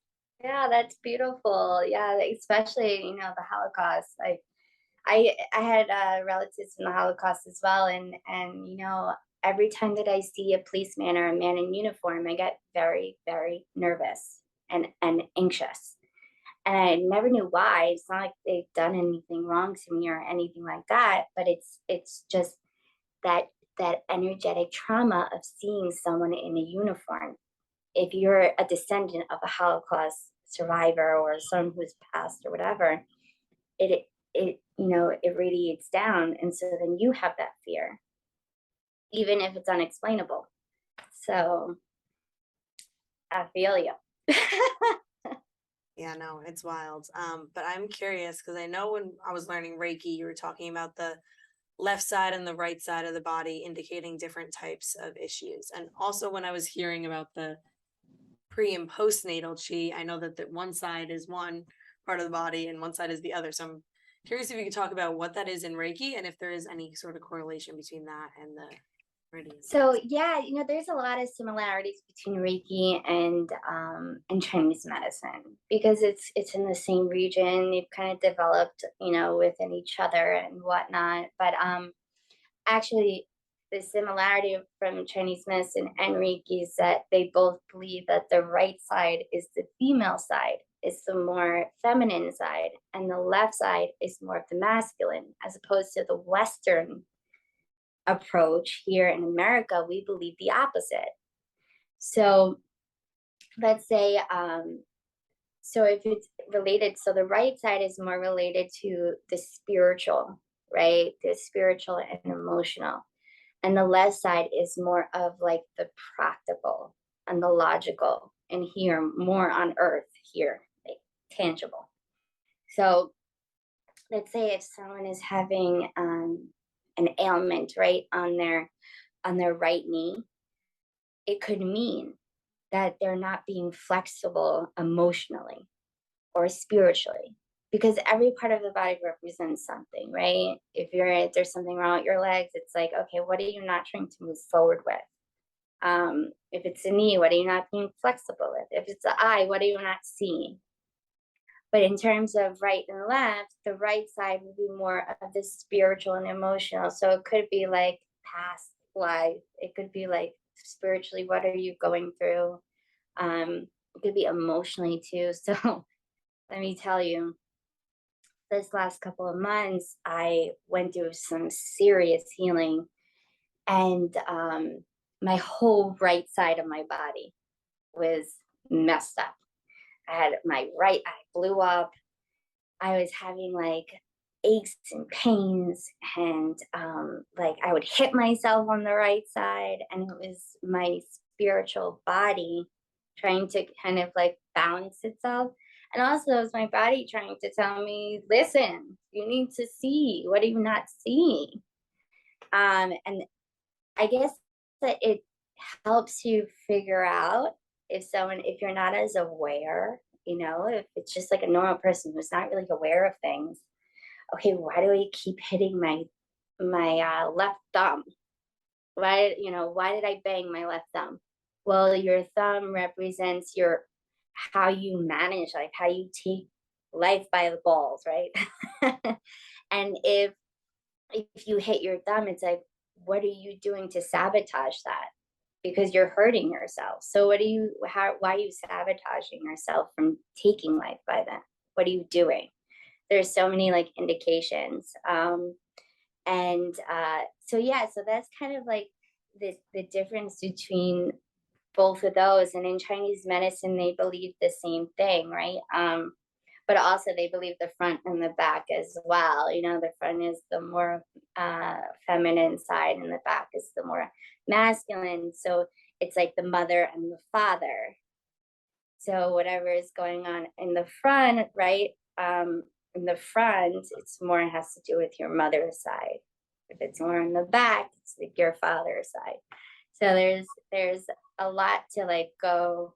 Yeah, that's beautiful. Yeah, especially, you know, the Holocaust. Like I had relatives in the Holocaust as well, and you know, every time that I see a policeman or a man in uniform, I get very, very nervous and anxious. And I never knew why. It's not like they've done anything wrong to me or anything like that, but it's just that energetic trauma of seeing someone in a uniform. If you're a descendant of a Holocaust survivor or someone who's passed or whatever, it you know, it radiates down, and so then you have that fear, even if it's unexplainable. So I feel you. Yeah, no, it's wild. But I'm curious because I know when I was learning Reiki, you were talking about the left side and the right side of the body indicating different types of issues. And also when I was hearing about the pre and postnatal chi, I know that one side is one part of the body and one side is the other. So I'm curious if you could talk about what that is in Reiki and if there is any sort of correlation between that and the meridian. So yeah, you know, there's a lot of similarities between Reiki and Chinese medicine because it's in the same region. They've kind of developed, you know, within each other and whatnot. But actually, the similarity from Chinese medicine and Reiki is that they both believe that the right side is the female side, is the more feminine side, and the left side is more of the masculine, as opposed to the Western approach here in America. We believe the opposite. So let's say, so if it's related, so the right side is more related to the spiritual, right? The spiritual and emotional. And the left side is more of like the practical and the logical, and here more on earth here, like tangible. So let's say if someone is having an ailment right on their right knee, it could mean that they're not being flexible emotionally or spiritually, because every part of the body represents something, right? If there's something wrong with your legs, it's like, okay, what are you not trying to move forward with? If it's a knee, what are you not being flexible with? If it's the eye, what are you not seeing? But in terms of right and left, the right side would be more of the spiritual and emotional. So it could be like past life. It could be like spiritually, what are you going through? It could be emotionally too. So let me tell you, this last couple of months, I went through some serious healing, and my whole right side of my body was messed up. I had my right eye blew up. I was having like aches and pains, and like I would hit myself on the right side, and it was my spiritual body trying to kind of like balance itself. And also it was my body trying to tell me, listen, you need to see, what are you not seeing? And I guess that it helps you figure out if you're not as aware, if it's just like a normal person who's not really aware of things. Okay, why do I keep hitting my left thumb? Why did I bang my left thumb? Well, your thumb represents how you manage life, how you take life by the balls, right? And if you hit your thumb, it's like, what are you doing to sabotage that? Because you're hurting yourself. So why are you sabotaging yourself from taking life by that? What are you doing? There's so many like indications. So that's kind of like the difference between both of those. And in Chinese medicine, they believe the same thing, right? But also they believe the front and the back as well. The front is the more feminine side, and the back is the more masculine. So it's like the mother and the father. So whatever is going on in the front, right? In the front, it's more has to do with your mother's side. If it's more in the back, it's like your father's side. So there's a lot to like go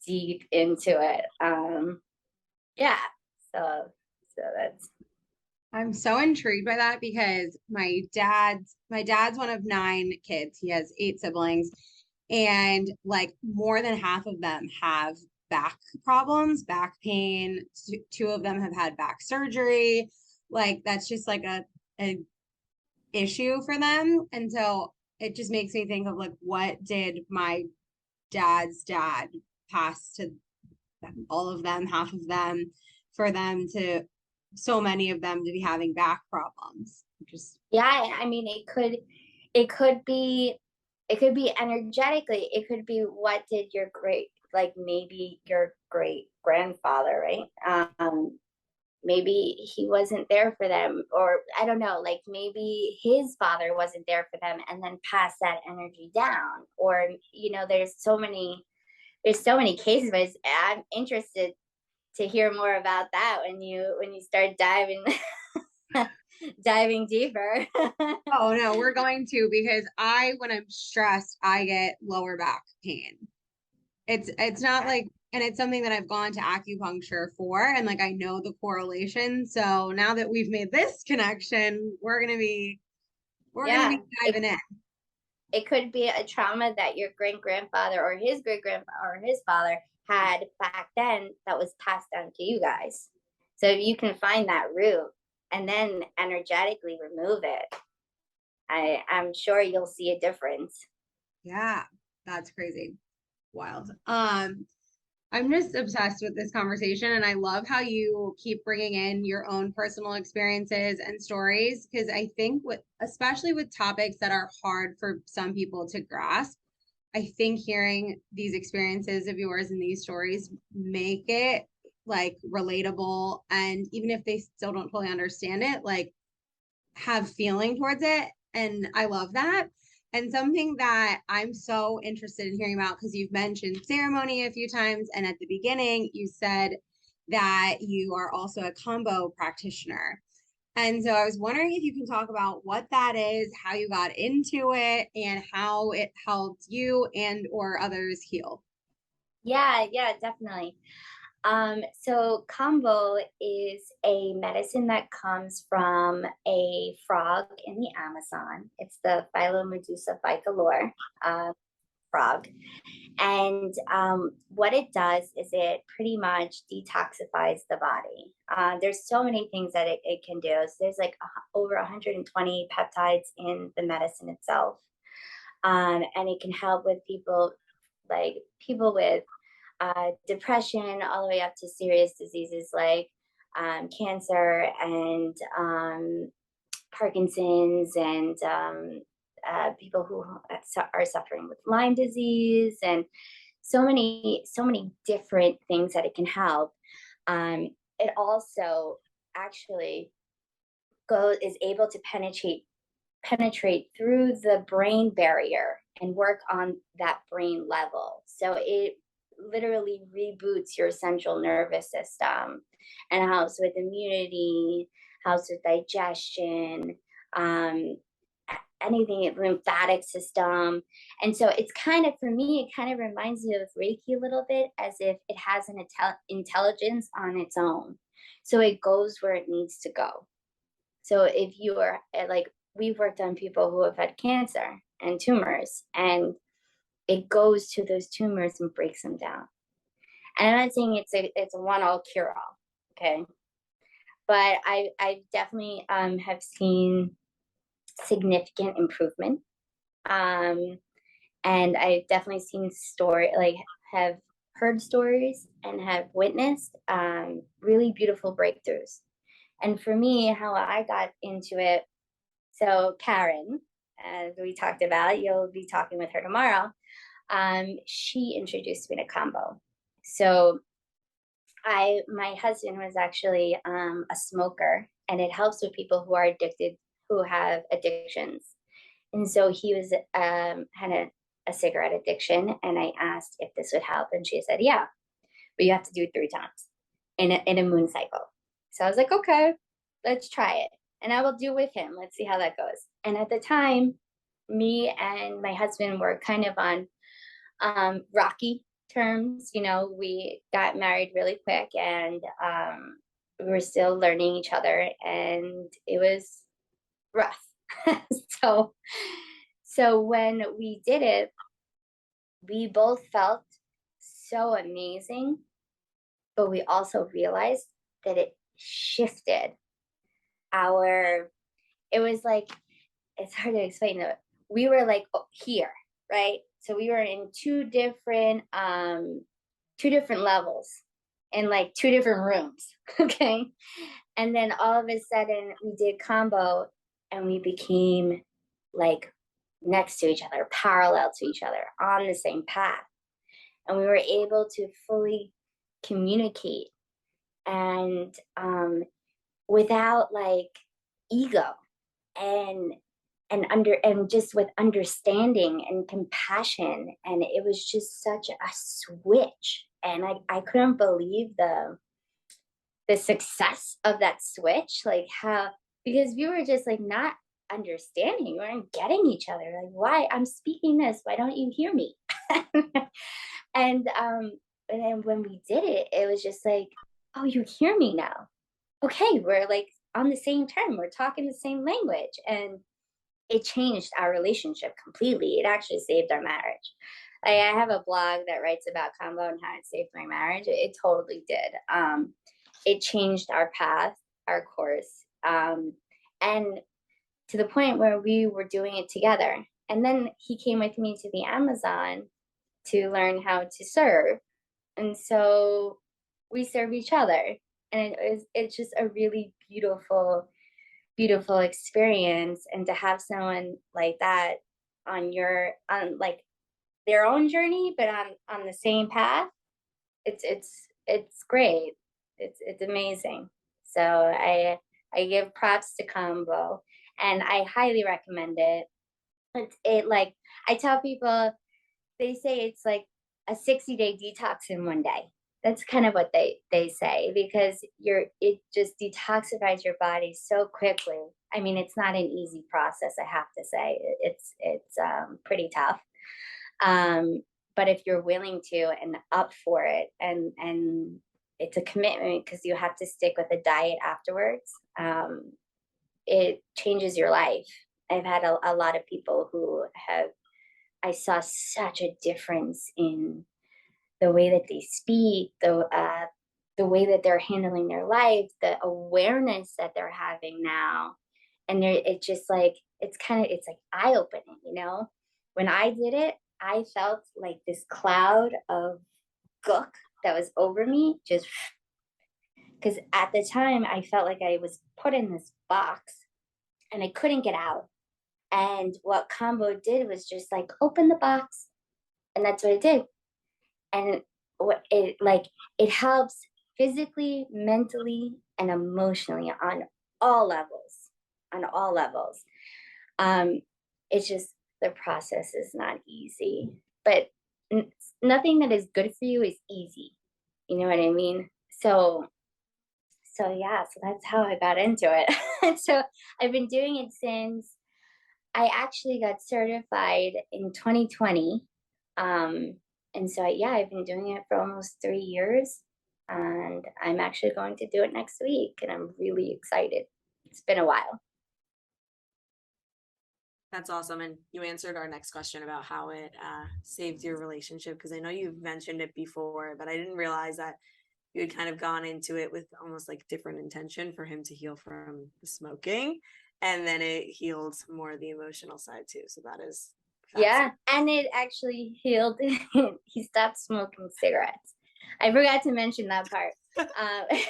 deep into it. Yeah. So that's. I'm so intrigued by that because my dad's one of 9 kids. He has 8 siblings, and like more than half of them have back problems, back pain. 2 of them have had back surgery. Like that's just like a issue for them. And so it just makes me think of like, what did my dad's dad pass to all of them, half of them, for them to, so many of them to be having back problems? I mean, it could be energetically. It could be, what did your maybe your great grandfather, right? Maybe he wasn't there for them, or I don't know, like maybe his father wasn't there for them and then passed that energy down. Or there's so many cases, but I'm interested to hear more about that when you start diving diving deeper. Oh no, we're going to, because when I'm stressed, I get lower back pain. It's not like, and it's something that I've gone to acupuncture for, and like I know the correlation. So now that we've made this connection, we're gonna be diving in. It could be a trauma that your great grandfather or his great grandfather or his father had back then that was passed down to you guys. So if you can find that root and then energetically remove it, I'm sure you'll see a difference. Yeah, that's crazy. Wild. I'm just obsessed with this conversation, and I love how you keep bringing in your own personal experiences and stories, because I think especially with topics that are hard for some people to grasp, I think hearing these experiences of yours and these stories make it like relatable, and even if they still don't fully understand it, like have feeling towards it. And I love that. And something that I'm so interested in hearing about, because you've mentioned ceremony a few times, and at the beginning you said that you are also a Kambo practitioner. And so I was wondering if you can talk about what that is, how you got into it, and how it helped you and or others heal. Yeah, definitely. So Kambo is a medicine that comes from a frog in the Amazon. It's the Philomedusa bicolor frog. And what it does is it pretty much detoxifies the body. There's so many things that it can do. So there's like over 120 peptides in the medicine itself. And it can help with people with depression, all the way up to serious diseases like cancer and Parkinson's and people who are suffering with Lyme disease and so many different things that it can help. It also actually is able to penetrate through the brain barrier and work on that brain level. So it literally reboots your central nervous system and helps with immunity, helps with digestion, anything, lymphatic system. And so it's kind of, for me, it kind of reminds me of Reiki a little bit, as if it has an intelligence on its own. So it goes where it needs to go. So if you are like, we've worked on people who have had cancer and tumors, and it goes to those tumors and breaks them down. And I'm not saying it's a one-all cure-all, okay? But I definitely have seen significant improvement. And I've definitely seen have heard stories and have witnessed really beautiful breakthroughs. And for me, how I got into it, so Karen, as we talked about, you'll be talking with her tomorrow. She introduced me to Kambo. So my husband was actually a smoker, and it helps with people who are addicted, who have addictions. And so he was had a cigarette addiction, and I asked if this would help, and she said, yeah, but you have to do it 3 times in a moon cycle. So I was like, okay, let's try it. And I will do with him. Let's see how that goes. And at the time, me and my husband were kind of on rocky terms. You know, we got married really quick, and we were still learning each other, and it was rough. So when we did it, we both felt so amazing, but we also realized that it shifted it was like, it's hard to explain. We were like here, right? So we were in two different levels in like 2 different rooms. Okay. And then all of a sudden we did Kambo, and we became like next to each other, parallel to each other, on the same path. And we were able to fully communicate, and without like ego, and just with understanding and compassion. And it was just such a switch, and I couldn't believe the success of that switch, like how, because we were just like not understanding, we weren't getting each other, like, why I'm speaking this, why don't you hear me? And then when we did it, it was just like, oh, you hear me now, okay, we're like on the same term, we're talking the same language. And it changed our relationship completely. It actually saved our marriage. Like, I have a blog that writes about Kambo and how it saved my marriage. It totally did. It changed our path, our course, and to the point where we were doing it together. And then he came with me to the Amazon to learn how to serve. And so we serve each other. And it's just a really beautiful experience. And to have someone like that on like their own journey, but on the same path, it's great. It's amazing. So I give props to Kambo, and I highly recommend it. It like, I tell people, they say it's like a 60-day detox in one day. That's kind of what they say, because it just detoxifies your body so quickly. I mean, it's not an easy process, I have to say. It's pretty tough. But if you're willing to and up for it, and it's a commitment, because you have to stick with a diet afterwards, it changes your life. I've had a lot of people who I saw such a difference in the way that they speak, the way that they're handling their life, the awareness that they're having now. And it's just like, it's like eye-opening, you know? When I did it, I felt like this cloud of gook that was over me just Because at the time I felt like I was put in this box and I couldn't get out. And what Kambo did was just like open the box, and that's what it did. And what it helps physically, mentally, and emotionally on all levels. On all levels. It's just the process is not easy, but nothing that is good for you is easy. You know what I mean? So yeah, so that's how I got into it. So I've been doing it since I actually got certified in 2020. And so, yeah, I've been doing it for almost 3 years, and I'm actually going to do it next week, and I'm really excited. It's been a while. That's awesome. And you answered our next question about how it saved your relationship, because I know you've mentioned it before, but I didn't realize that you had kind of gone into it with almost like different intention for him to heal from the smoking, and then it healed more the emotional side too. So that is yeah, and it actually healed. He stopped smoking cigarettes. I forgot to mention that part. I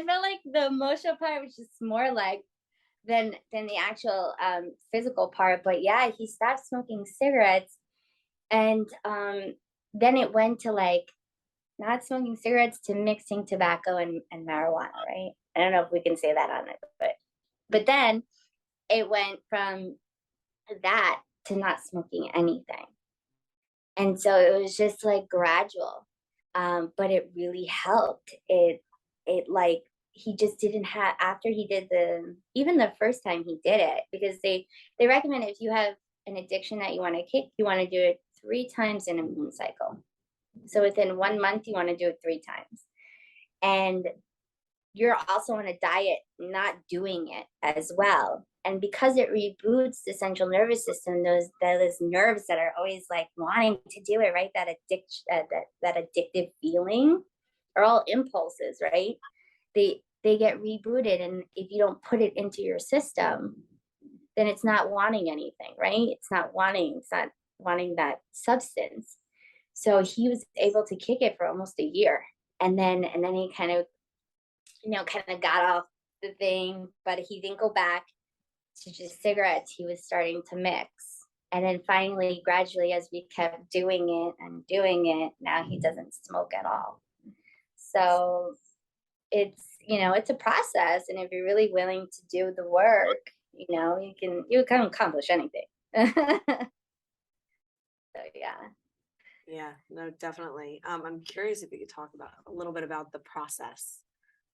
felt like the emotional part was just more like than the actual physical part. But yeah, he stopped smoking cigarettes, and then it went to like not smoking cigarettes to mixing tobacco and marijuana, right? I don't know if we can say that on it, but then it went from that to not smoking anything. And so it was just like gradual, but it really helped. It like he just didn't have, after he did even the first time he did it, because they recommend if you have an addiction that you want to kick, you want to do it 3 times in a moon cycle. So within 1 month, you want to do it 3 times. And you're also on a diet not doing it as well. And because it reboots the central nervous system, those nerves that are always like wanting to do it, right? That addictive feeling are all impulses, right? They get rebooted, and if you don't put it into your system, then it's not wanting anything, right? It's not wanting that substance. So he was able to kick it for almost a year, and then he kind of got off the thing, but he didn't go back to just cigarettes. He was starting to mix, and then finally, gradually, as we kept doing it, now he doesn't smoke at all. So it's a process, and if you're really willing to do the work, you can accomplish anything. So yeah, no, definitely. I'm curious if you could talk about a little bit about the process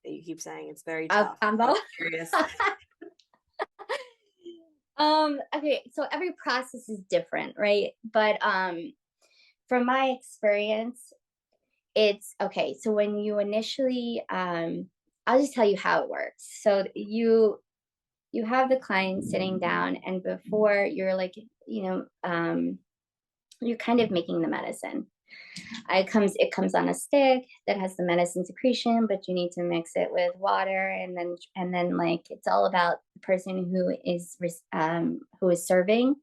that you keep saying it's very tough. Kambo? I'm curious. Okay, so every process is different, right? But from my experience, it's okay. So when you initially, I'll just tell you how it works. So you have the client sitting down, and before you're like, you're kind of making the medicine. It comes on a stick that has the medicine secretion, but you need to mix it with water, and then like it's all about the person who is serving,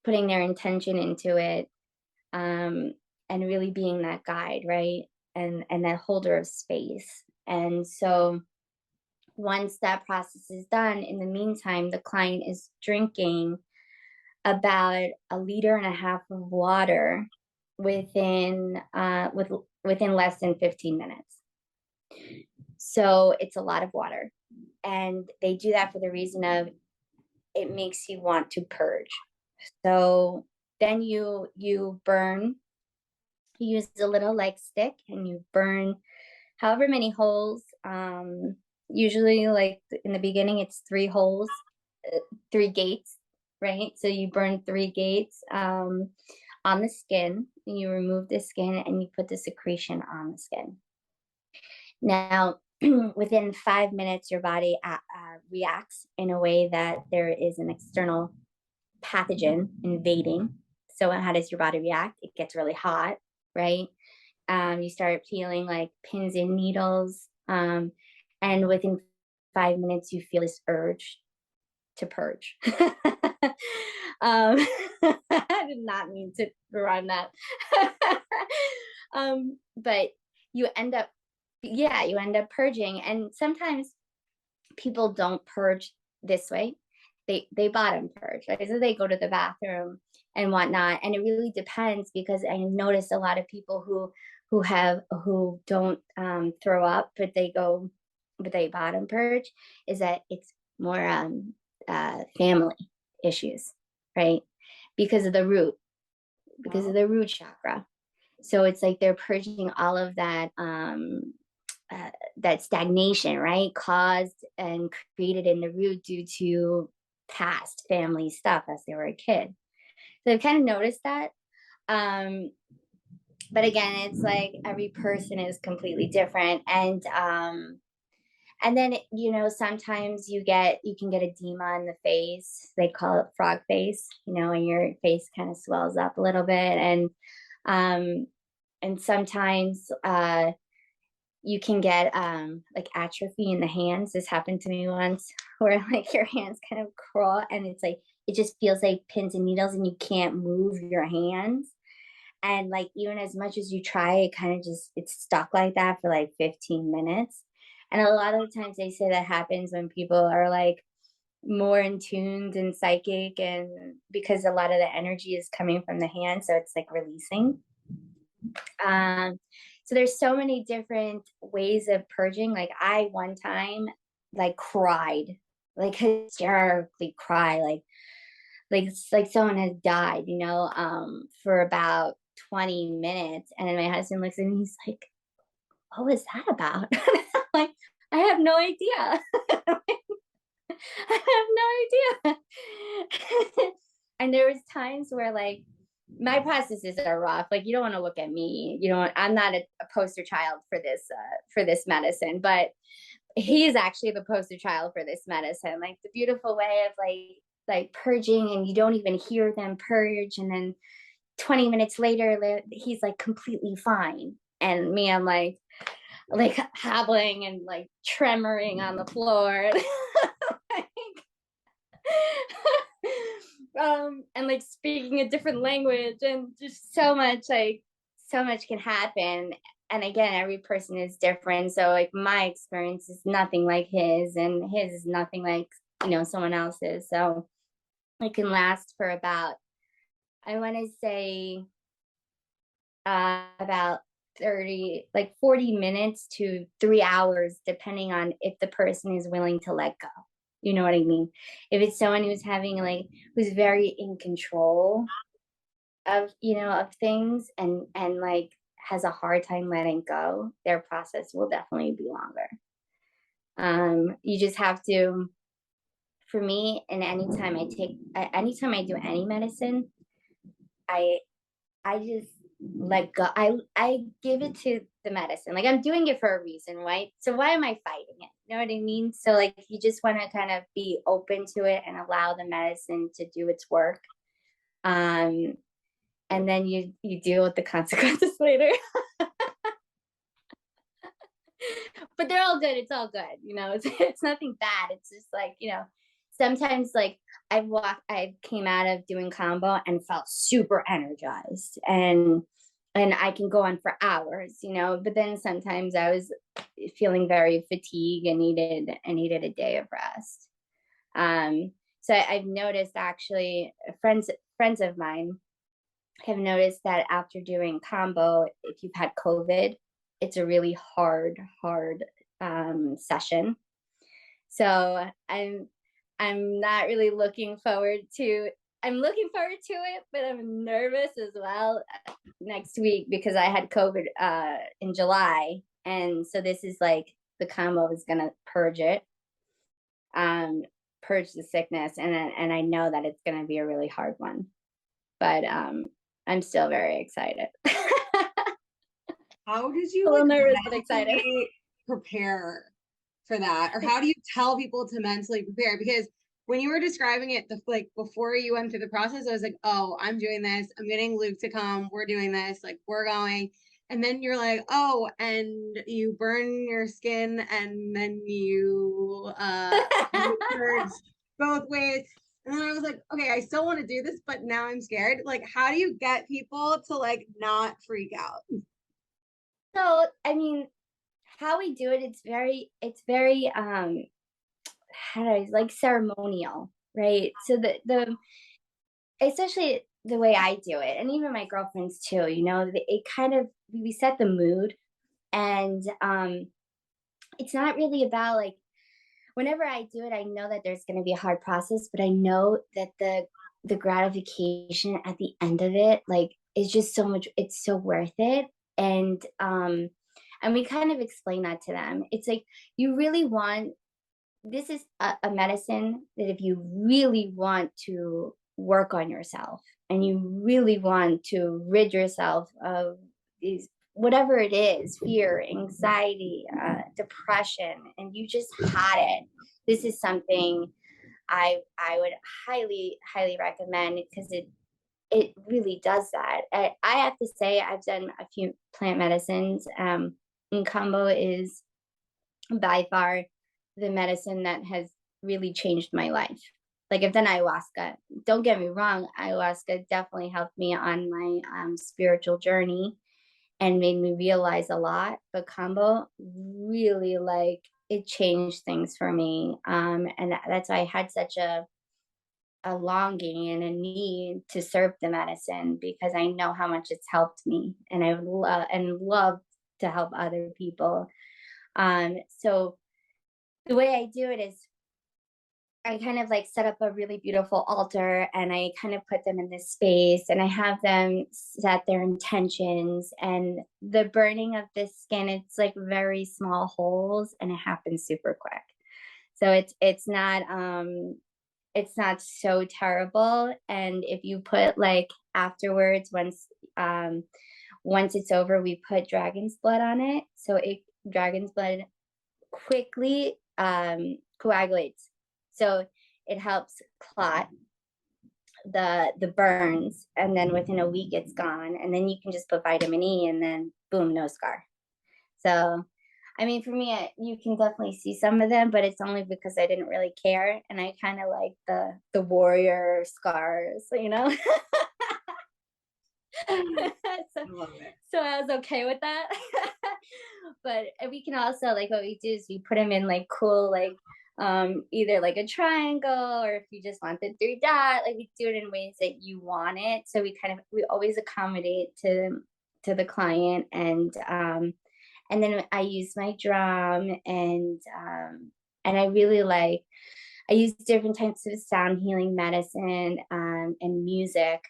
putting their intention into it, and really being that guide, right? And that holder of space. And so once that process is done, in the meantime, the client is drinking about 1.5 liters of water within less than 15 minutes. So it's a lot of water, and they do that for the reason of it makes you want to purge. So then you use a little like stick, and you burn however many holes. Usually, like in the beginning, it's 3 holes, 3 gates, right? So you burn 3 gates on the skin, and you remove the skin, and you put the secretion on the skin. Now, within 5 minutes, your body reacts in a way that there is an external pathogen invading. So how does your body react? It gets really hot, right? You start feeling like pins and needles. And within 5 minutes, you feel this urge to purge. I did not mean to run that. But you end up yeah, you end up purging. And sometimes people don't purge this way. They bottom purge, right? So they go to the bathroom and whatnot. And it really depends, because I noticed a lot of people who don't throw up, but they bottom purge, is that it's more family issues, right? Because of the root chakra. So it's like they're purging all of that that stagnation, right, caused and created in the root due to past family stuff as they were a kid. So I've kind of noticed that. But again, it's like every person is completely different. And then, sometimes you can get edema in the face. They call it frog face, and your face kind of swells up a little bit. And sometimes you can get like atrophy in the hands. This happened to me once, where like your hands kind of crawl, and it's like, it just feels like pins and needles, and you can't move your hands. And like, even as much as you try, it kind of it's stuck like that for like 15 minutes. And a lot of the times they say that happens when people are like more in tuned and psychic, and because a lot of the energy is coming from the hand, so it's like releasing. So there's so many different ways of purging. Like I one time like cried, like hysterically cry, like someone has died, for about 20 minutes. And then my husband looks at me, he's like, what was that about? Like, I have no idea. I have no idea. And there was times where like my processes are rough. Like, you don't want to look at me. I'm not a poster child for this medicine, but he is actually the poster child for this medicine. Like the beautiful way of like purging, and you don't even hear them purge, and then 20 minutes later he's like completely fine, and me, I'm like hobbling and like tremoring on the floor. And like speaking a different language, and just so much can happen. And again, every person is different, so like my experience is nothing like his, and his is nothing like someone else's. So it can last for about, I want to say about 40 minutes to 3 hours, depending on if the person is willing to let go. You know what I mean? If it's someone who's who's very in control of, of things, and like has a hard time letting go, their process will definitely be longer. You just have to, for me, and anytime I do any medicine, I just let go. I give it to the medicine. Like, I'm doing it for a reason, right? So why am I fighting it? You know what I mean? So like, you just want to kind of be open to it and allow the medicine to do its work. And then you deal with the consequences later. But they're all good. It's all good. It's nothing bad. It's just like, sometimes like I came out of doing Kambo and felt super energized, and I can go on for hours, but then sometimes I was feeling very fatigued and needed a day of rest. So I've noticed, actually, friends of mine have noticed that after doing Kambo, if you've had COVID, it's a really hard session. So I'm not really looking forward to it, but I'm nervous as well next week, because I had COVID in July. And so this is like, the Kambo is going to purge it, purge the sickness. And I know that it's going to be a really hard one, but I'm still very excited. How did you nervous but excited prepare for that? Or how do you tell people to mentally prepare? Because when you were describing it, before you went through the process, I was like, oh, I'm doing this. I'm getting Luke to come. We're doing this. Like, we're going. And then you're like, oh, and you burn your skin, and then you purge both ways. And then I was like, okay, I still want to do this, but now I'm scared. Like, how do you get people to like not freak out? So, I mean, how we do it, it's very how do I, like, ceremonial, right? So the especially the way I do it, and even my girlfriends too, you know, it kind of, we set the mood. And it's not really about, like, whenever I do it, I know that there's going to be a hard process, but I know that the gratification at the end of it, like, is just so much, it's so worth it. And we kind of explain that to them. It's like, you really want, this is a medicine that if you really want to work on yourself and you really want to rid yourself of these, whatever it is, fear, anxiety, depression, and you just had it, this is something I would highly recommend, because it really does that. I have to say, I've done a few plant medicines, and Kambo is by far the medicine that has really changed my life. Like, I've done ayahuasca. Don't get me wrong, ayahuasca definitely helped me on my spiritual journey and made me realize a lot. But Kambo really, like, it changed things for me. And that's why I had such a longing and a need to serve the medicine, because I know how much it's helped me, and I would love to help other people. So the way I do it is, I kind of like set up a really beautiful altar, and I kind of put them in this space, and I have them set their intentions, and the burning of the skin, it's like very small holes, and it happens super quick. So it's not so terrible. And if you put, like, afterwards, once it's over, we put dragon's blood on it. So dragon's blood quickly coagulates. So it helps clot the burns, and then within a week it's gone. And then you can just put vitamin E, and then boom, no scar. So I mean, for me, you can definitely see some of them, but it's only because I didn't really care, and I kind of like the warrior scars, you know. So I was okay with that. But we can also, like, what we do is we put them in, like, cool, like, either like a triangle, or if you just want the 3 dot, like, we do it in ways that you want it. So we always accommodate to the client. And then I use my drum, and I really like, I use different types of sound healing medicine, and music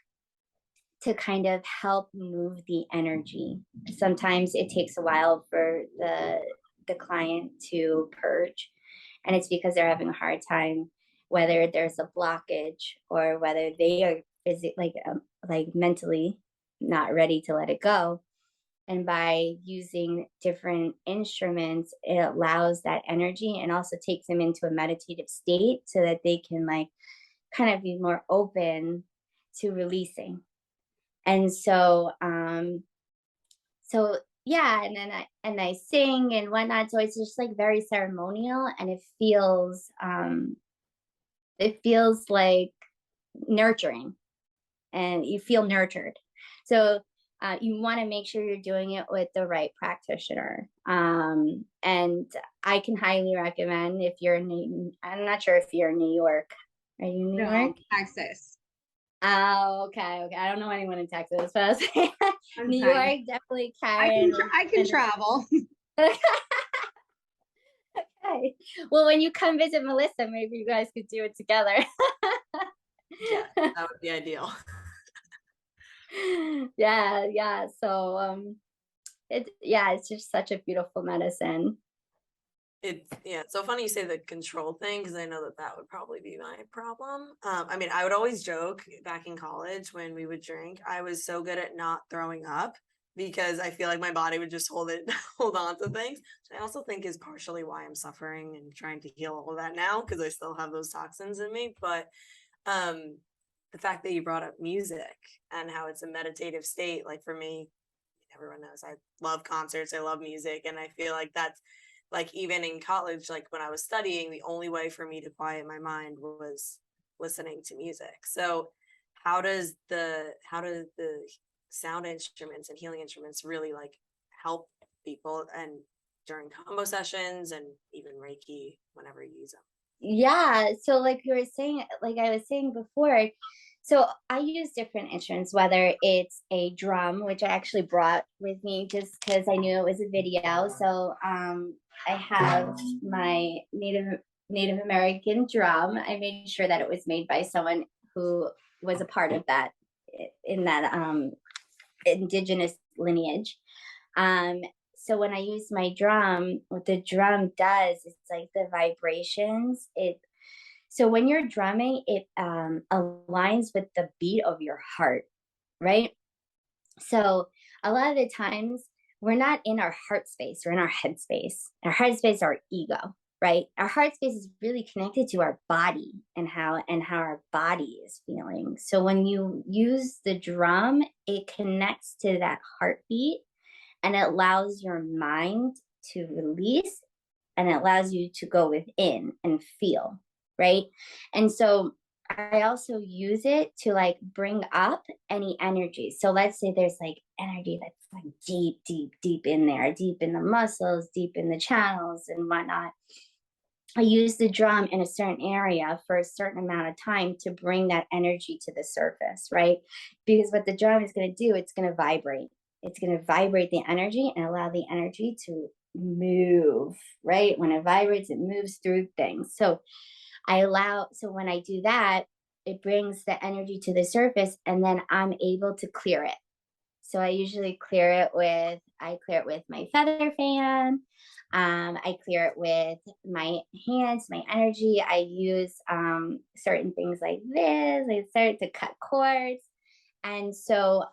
to kind of help move the energy. Sometimes it takes a while for the client to purge, and it's because they're having a hard time, whether there's a blockage or whether they are like mentally not ready to let it go. And by using different instruments, it allows that energy, and also takes them into a meditative state, so that they can, like, kind of be more open to releasing. And so yeah, and then I sing and whatnot. So it's just, like, very ceremonial, and it feels like nurturing, and you feel nurtured. So you want to make sure you're doing it with the right practitioner. And I can highly recommend, if you're I'm not sure if you're in New York. Are you in New York? Texas. Oh, okay. I don't know anyone in Texas, but I was saying, New York, definitely Karen. I can travel. Okay. Well, when you come visit Melissa, maybe you guys could do it together. Yeah, that would be ideal. Yeah. So it's just such a beautiful medicine. It's so funny you say the control thing, because I know that would probably be my problem. I mean, I would always joke back in college when we would drink, I was so good at not throwing up, because I feel like my body would just hold on to things. Which I also think is partially why I'm suffering and trying to heal all of that now, because I still have those toxins in me. But the fact that you brought up music and how it's a meditative state, like, for me, everyone knows I love concerts, I love music, and I feel like that's, like, even in college, like, when I was studying, the only way for me to quiet my mind was listening to music. So how do the sound instruments and healing instruments really, like, help people? And during Kambo sessions and even Reiki whenever you use them? Yeah. So like you were saying, like I was saying before, so I use different instruments, whether it's a drum, which I actually brought with me just because I knew it was a video. So I have my Native American drum. I made sure that it was made by someone who was a part of that, in that indigenous lineage. So when I use my drum, what the drum does, it's like the vibrations. So when you're drumming, it aligns with the beat of your heart, right? So a lot of the times we're not in our heart space, we're in our head space. Our head space is our ego, right? Our heart space is really connected to our body and how our body is feeling. So when you use the drum, it connects to that heartbeat and it allows your mind to release, and it allows you to go within and feel, right? And so I also use it to like bring up any energy. So let's say there's like energy that's like deep in there, deep in the muscles, deep in the channels and whatnot. I use the drum in a certain area for a certain amount of time to bring that energy to the surface, right? Because what the drum is going to do, it's going to vibrate. It's going to vibrate the energy and allow the energy to move, right? When it vibrates, it moves through things. So when I do that, it brings the energy to the surface and then I'm able to clear it. So I usually clear it with my feather fan. I clear it with my hands, my energy. I use certain things like this. I start to cut cords. And so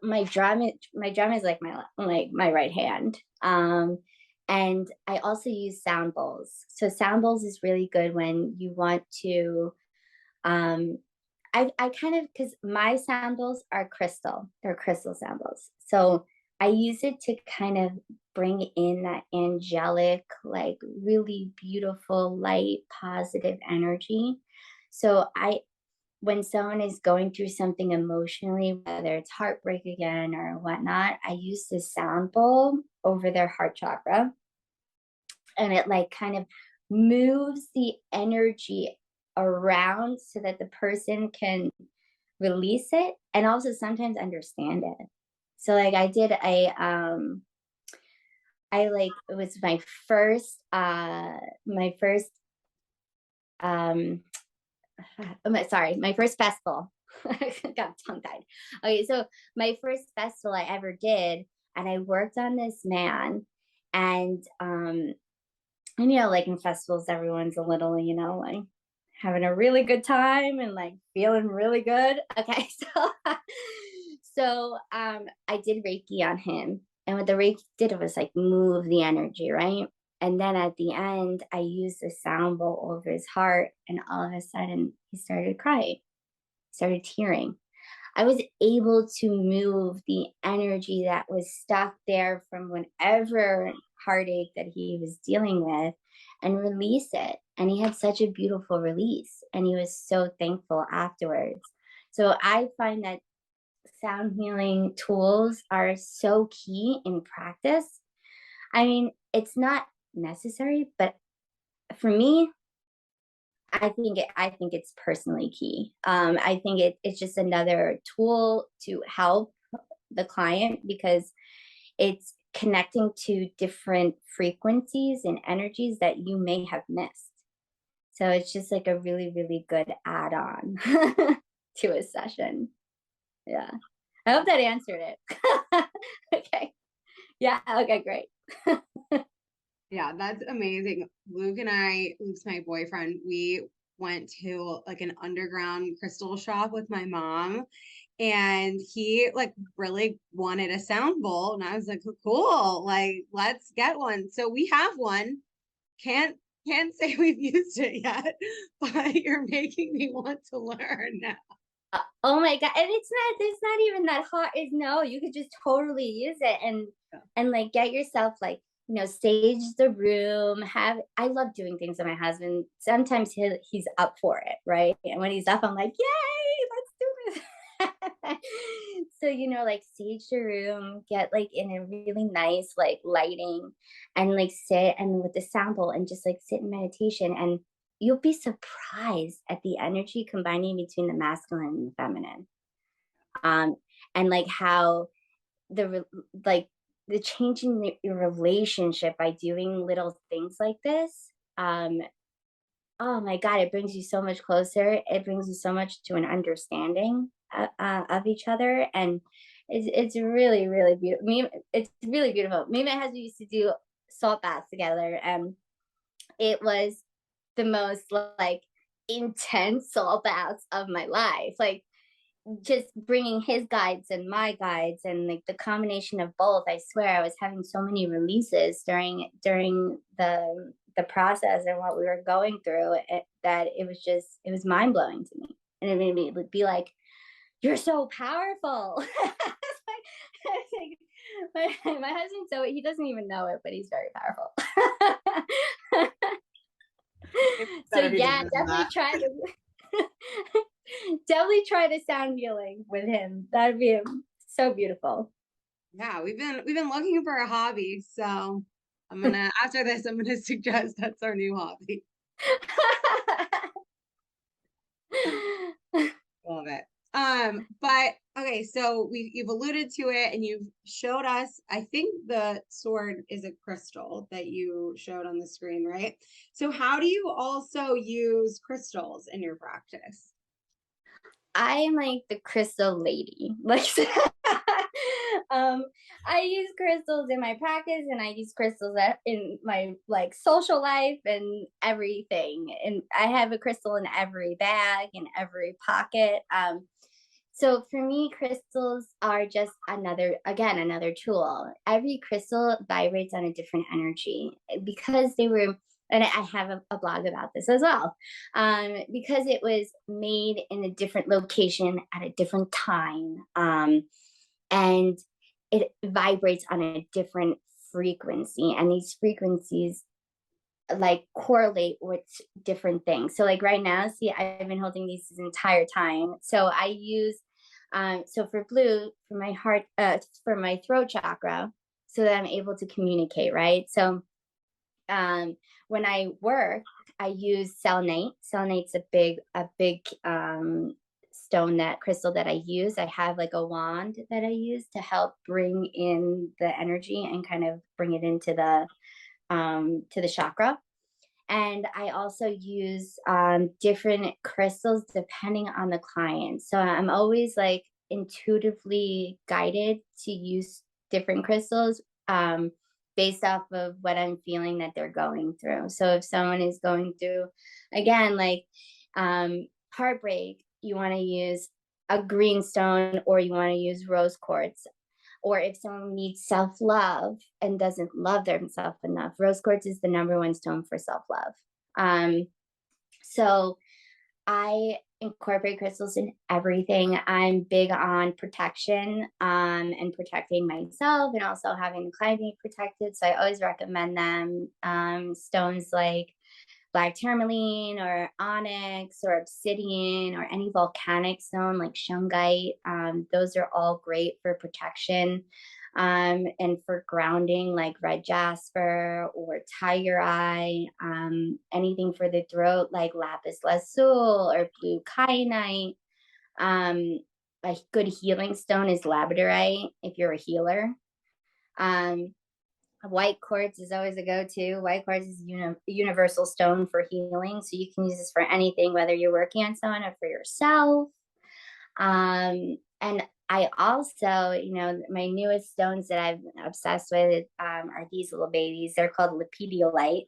my drum is like my right hand. And I also use sound bowls. So sound bowls is really good when you want to, I kind of, because my sound bowls are crystal. They're crystal sound bowls. So I use it to kind of bring in that angelic, like really beautiful, light, positive energy. So when someone is going through something emotionally, whether it's heartbreak again or whatnot, I use the sound bowl over their heart chakra. And it like kind of moves the energy around so that the person can release it and also sometimes understand it. So like I did it was my first festival. Got tongue tied. Okay, so my first festival I ever did, and I worked on this man, and like in festivals, everyone's a little, like having a really good time and like feeling really good. Okay, so I did Reiki on him, and what the Reiki did was like move the energy, right? And then at the end, I used the sound bowl over his heart, and all of a sudden, he started crying, started tearing. I was able to move the energy that was stuck there from whenever heartache that he was dealing with and release it. And he had such a beautiful release, and he was so thankful afterwards. So I find that sound healing tools are so key in practice. I mean, it's not necessary, but for me, I think it's personally key. I think it's just another tool to help the client because it's connecting to different frequencies and energies that you may have missed. So it's just like a really, really good add-on to a session. Yeah. I hope that answered it. Okay. Yeah. Okay, great. Yeah, that's amazing. Luke's my boyfriend. We went to like an underground crystal shop with my mom, and he like really wanted a sound bowl, and I was like, cool, like let's get one. So we have one. Can't say we've used it yet, but you're making me want to learn now. Oh my God. And it's not even that hard. No, you could just totally use it and like get yourself like, stage the room, I love doing things with my husband. Sometimes he's up for it, right? And when he's up, I'm like, yay, let's do this. So, like stage the room, get like in a really nice like lighting, and like sit and with the sample and just like sit in meditation, and you'll be surprised at the energy combining between the masculine and the feminine. And like how like the changing your relationship by doing little things like this. Oh my God, it brings you so much closer. It brings you so much to an understanding of each other. And it's really, really beautiful. It's really beautiful. Me and my husband used to do salt baths together. And it was the most like intense salt baths of my life. Like just bringing his guides and my guides, and like the combination of both. I swear I was having so many releases during the process and what we were going through, that it was mind-blowing to me, and it made me be like, you're so powerful. my husband, so he doesn't even know it, but he's very powerful. So yeah, definitely try the sound healing with him. That'd be so beautiful. Yeah, we've been looking for a hobby, so after this, I'm gonna suggest that's our new hobby. Love it. But okay, so you've alluded to it, and you've showed us, I think the sword is a crystal that you showed on the screen, right? So how do you also use crystals in your practice? I am like the crystal lady. Like, I use crystals in my practice, and I use crystals in my like social life and everything. And I have a crystal in every bag, in every pocket. So for me, crystals are just another tool. Every crystal vibrates on a different energy, because they were, and I have a blog about this as well, because it was made in a different location at a different time, and it vibrates on a different frequency, and these frequencies like correlate with different things. So like right now, see, I've been holding these this entire time. So I use, so for blue, for my heart, for my throat chakra, so that I'm able to communicate, right? So when I work, I use selenite. Selenite's a big crystal that I use. I have like a wand that I use to help bring in the energy and kind of bring it into to the chakra. And I also use different crystals depending on the client. So I'm always like intuitively guided to use different crystals based off of what I'm feeling that they're going through. So if someone is going through, again, like heartbreak, you want to use a green stone, or you want to use rose quartz. Or if someone needs self-love and doesn't love themselves enough, rose quartz is the #1 stone for self-love. So I incorporate crystals in everything. I'm big on protection and protecting myself, and also having the client be protected. So I always recommend them. Stones like black tourmaline or onyx or obsidian, or any volcanic stone like shungite. Those are all great for protection and for grounding, like red jasper or tiger eye. Anything for the throat like lapis lazuli or blue kyanite. A good healing stone is labradorite if you're a healer. White quartz is always a go-to. White quartz is a universal stone for healing. So you can use this for anything, whether you're working on someone or for yourself. And I also, my newest stones that I'm obsessed with are these little babies. They're called lepidolite.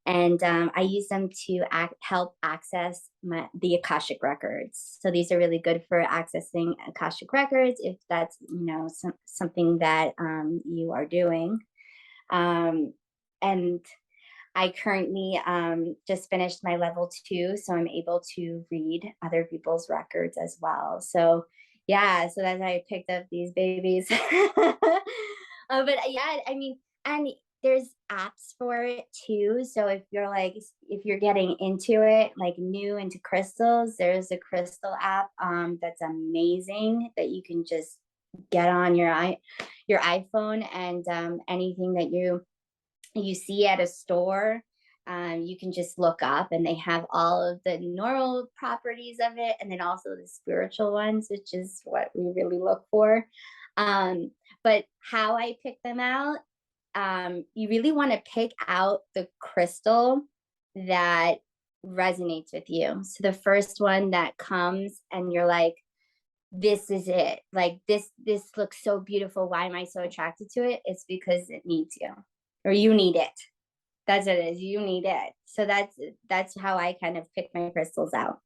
And I use them to help access the Akashic records. So these are really good for accessing Akashic records, if that's, something that you are doing. And I currently just finished my level 2, so I'm able to read other people's records as well. So yeah, so that's why I picked up these babies. But yeah, I mean, and there's apps for it too. So if you're getting into it, like new into crystals, there's a crystal app that's amazing that you can just get on your iPhone, and anything that you see at a store, you can just look up, and they have all of the normal properties of it, and then also the spiritual ones, which is what we really look for. But how I pick them out, you really want to pick out the crystal that resonates with you. So the first one that comes and you're like, this is it. Like this looks so beautiful. Why am I so attracted to it? It's because it needs you, or you need it. That's what it is. You need it. So that's how I kind of pick my crystals out.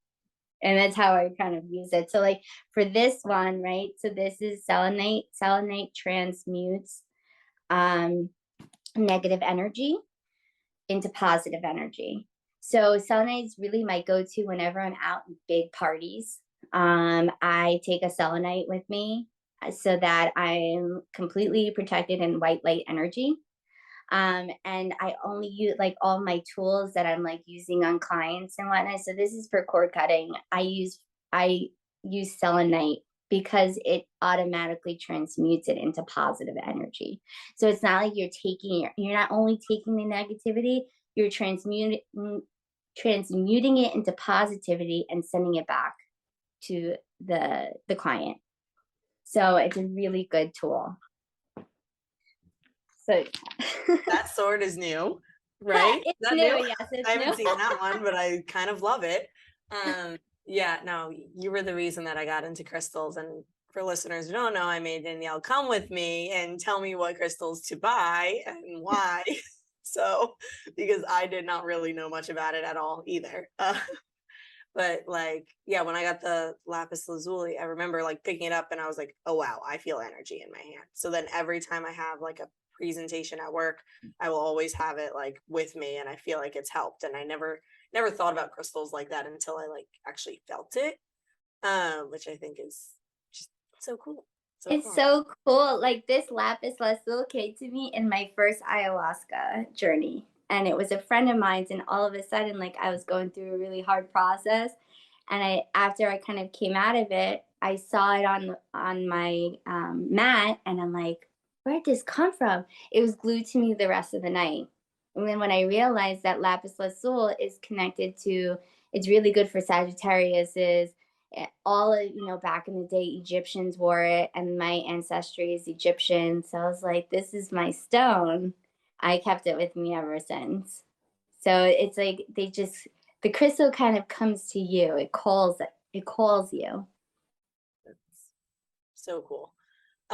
And that's how I kind of use it. So like for this one, right? So this is selenite. Selenite transmutes negative energy into positive energy. So selenite is really my go-to whenever I'm out in big parties. I take a selenite with me so that I'm completely protected in white light energy. And I only use like all my tools that I'm like using on clients and whatnot. So this is for cord cutting. I use selenite because it automatically transmutes it into positive energy. So it's not like you're not only taking the negativity, you're transmuting it into positivity and sending it back to the client. So it's a really good tool. So that sword is new, right? It's that new, new? yes, it's I haven't new. seen that one, but I kind of love it. Yeah, no, you were the reason that I got into crystals. And for listeners who don't know, I made Danielle come with me and tell me what crystals to buy and why. So, because I did not really know much about it at all either. But like, yeah, when I got the lapis lazuli, I remember like picking it up and I was like, oh, wow, I feel energy in my hand. So then every time I have like a presentation at work, I will always have it like with me, and I feel like it's helped. And I never thought about crystals like that until I like actually felt it, which I think is just so cool. It's so cool. Like this lapis lazuli came to me in my first ayahuasca journey, and it was a friend of mine's, and all of a sudden like I was going through a really hard process, and after I kind of came out of it, I saw it on my mat, and I'm like, where did this come from? It was glued to me the rest of the night. And then when I realized that lapis lazuli is connected to, it's really good for Sagittarius's, all of, back in the day, Egyptians wore it, and my ancestry is Egyptian. So I was like, this is my stone. I kept it with me ever since. So it's like the crystal kind of comes to you. It calls you. That's so cool.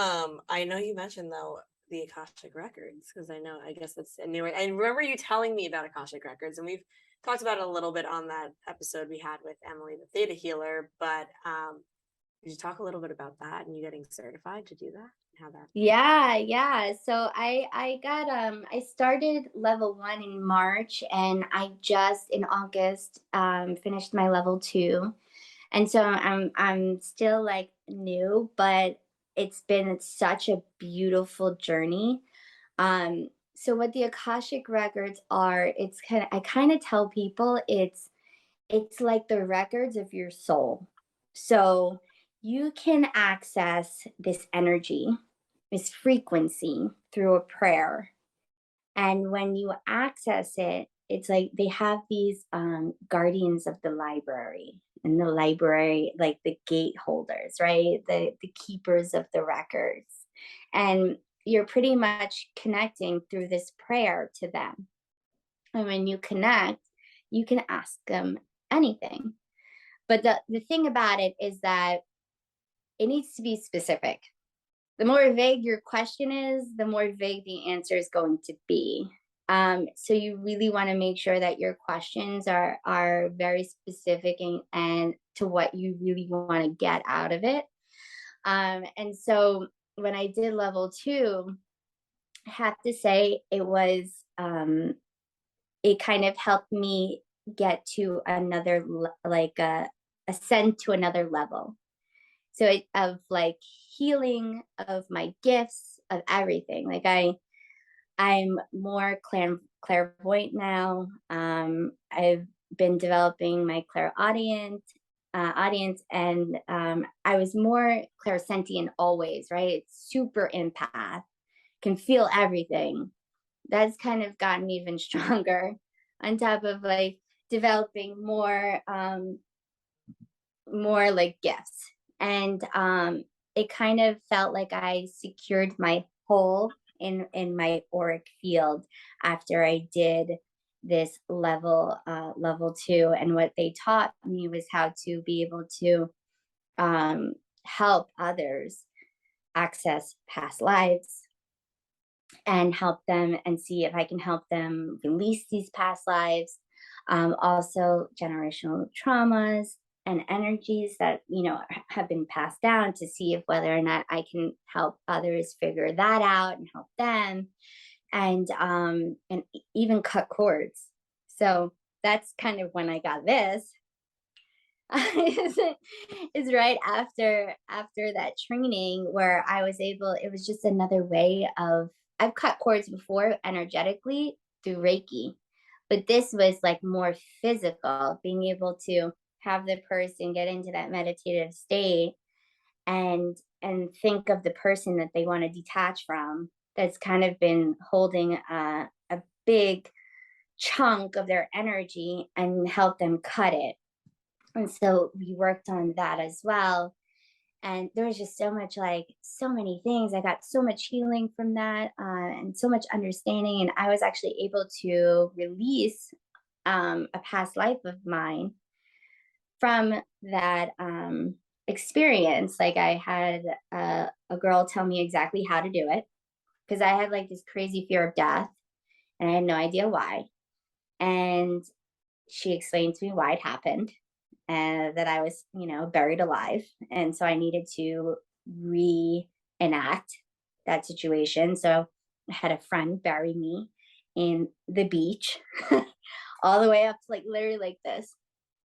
I know you mentioned though the Akashic records, because I guess that's a new. I remember you telling me about Akashic records, and we've talked about it a little bit on that episode we had with Emily, the Theta Healer. But could you talk a little bit about that and you getting certified to do that? How that? Yeah. So I got I started level 1 in March, and I just in August finished my level 2, and so I'm still like new, but it's been such a beautiful journey. So what the Akashic records are, I kind of tell people it's like the records of your soul. So you can access this energy, this frequency through a prayer. And when you access it, it's like they have these guardians of the library, and the library, like the gate holders, right? The keepers of the records. And you're pretty much connecting through this prayer to them. And when you connect, you can ask them anything. But the thing about it is that it needs to be specific. The more vague your question is, the more vague the answer is going to be. So you really want to make sure that your questions are very specific and to what you really want to get out of it. And so when I did level 2, I have to say it was, it kind of helped me get to another, ascend to another level. So of like healing, of my gifts, of everything. Like I'm more clairvoyant now. I've been developing my clairaudient, audience, and I was more clairsentient always, right? Super empath, can feel everything. That's kind of gotten even stronger on top of like developing more like gifts. And it kind of felt like I secured my hole in my auric field after I did this level 2. And what they taught me was how to be able to help others access past lives and help them and see if I can help them release these past lives. Also generational traumas and energies that, you know, have been passed down, to see if whether or not I can help others figure that out and help them, and even cut cords. So that's kind of when I got this. is right after that training, where I was able, it was just another way of, I've cut cords before energetically through Reiki, but this was like more physical, being able to have the person get into that meditative state and think of the person that they want to detach from, that's kind of been holding a big chunk of their energy, and help them cut it. And so we worked on that as well. And there was just so much, like so many things. I got so much healing from that, and so much understanding. And I was actually able to release a past life of mine from that experience. Like I had a girl tell me exactly how to do it, because I had like this crazy fear of death and I had no idea why. And she explained to me why it happened, and that I was, you know, buried alive. And so I needed to reenact that situation. So I had a friend bury me in the beach, all the way up to like literally like this.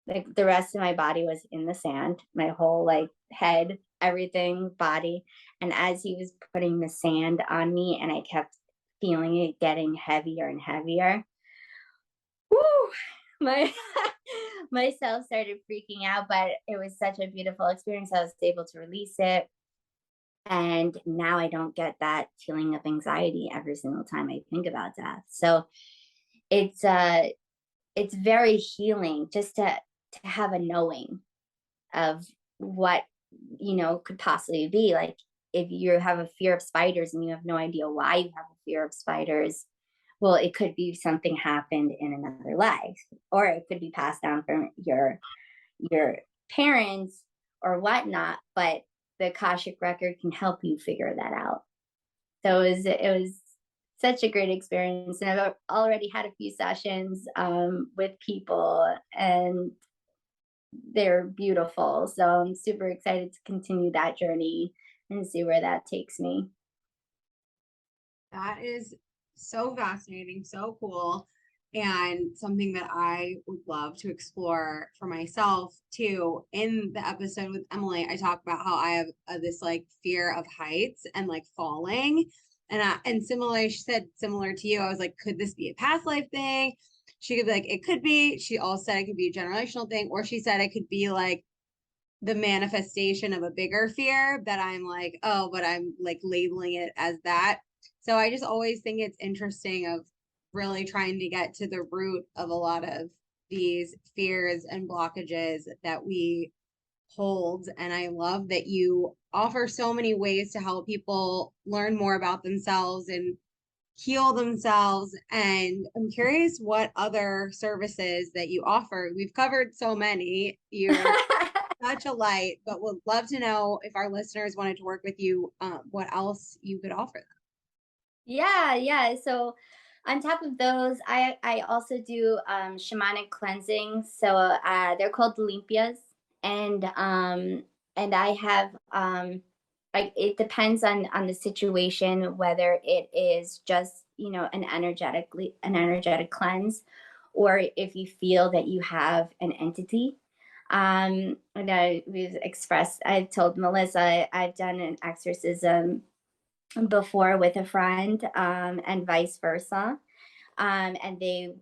Like the rest of my body was in the sand, my whole like head, everything, body. And as he was putting the sand on me, and I kept feeling it getting heavier and heavier, woo, my myself started freaking out. But it was such a beautiful experience. I was able to release it, and now I don't get that feeling of anxiety every single time I think about death. So it's very healing just to have a knowing of what, you know, could possibly be. Like if you have a fear of spiders and you have no idea why you have a fear of spiders, well, it could be something happened in another life, or it could be passed down from your parents or whatnot. But the Akashic record can help you figure that out. So it was such a great experience, and I've already had a few sessions with people, and they're beautiful. So I'm super excited to continue that journey and see where that takes me. That is so fascinating, so cool, and something that I would love to explore for myself too. In the episode with Emily, I talk about how I have this like fear of heights and like falling. And similarly, she said, similar to you, I was like, could this be a past life thing? She could be like, it could be. She also said it could be a generational thing, or she said it could be like the manifestation of a bigger fear that I'm like, oh, but I'm like labeling it as that. So I just always think it's interesting of really trying to get to the root of a lot of these fears and blockages that we hold. And I love that you offer so many ways to help people learn more about themselves and heal themselves. And I'm curious what other services that you offer. We've covered so many. You're such a light, but would love to know, if our listeners wanted to work with you, what else you could offer them. Yeah. So on top of those, I also do shamanic cleansing. So they're called limpias, and I have like, it depends on the situation, whether it is just, you know, an energetic cleanse, or if you feel that you have an entity. And I've told Melissa I've done an exorcism before with a friend, and vice versa. And they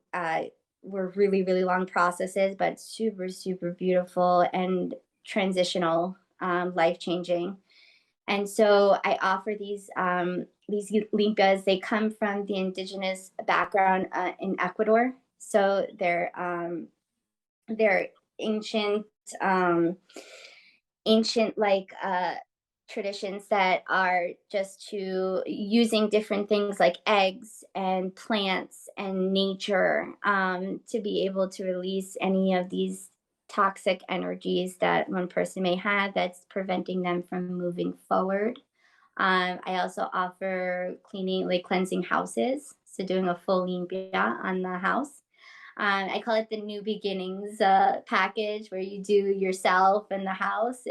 were really, really long processes, but super, super beautiful and transitional, life-changing. And so I offer these limpias. They come from the indigenous background in Ecuador. So they're ancient, like traditions that are just to using different things like eggs and plants and nature to be able to release any of these toxic energies that one person may have that's preventing them from moving forward. I also offer cleaning, like cleansing houses. So doing a full limpia on the house. I call it the new beginnings package, where you do yourself in the house,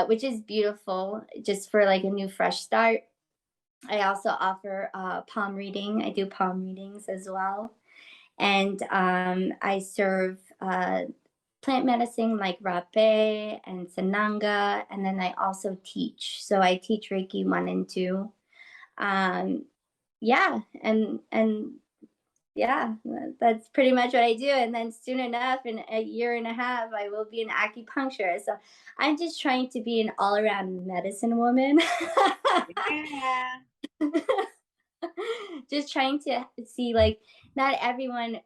which is beautiful, just for like a new fresh start. I also offer palm reading. I do palm readings as well. And I serve plant medicine like rape and sananga. And then I also teach. So I teach Reiki 1 and 2. Yeah. And yeah, that's pretty much what I do. And then soon enough, in a year and a half, I will be an acupuncturist. So I'm just trying to be an all-around medicine woman. Yeah. Just trying to see, like, not everyone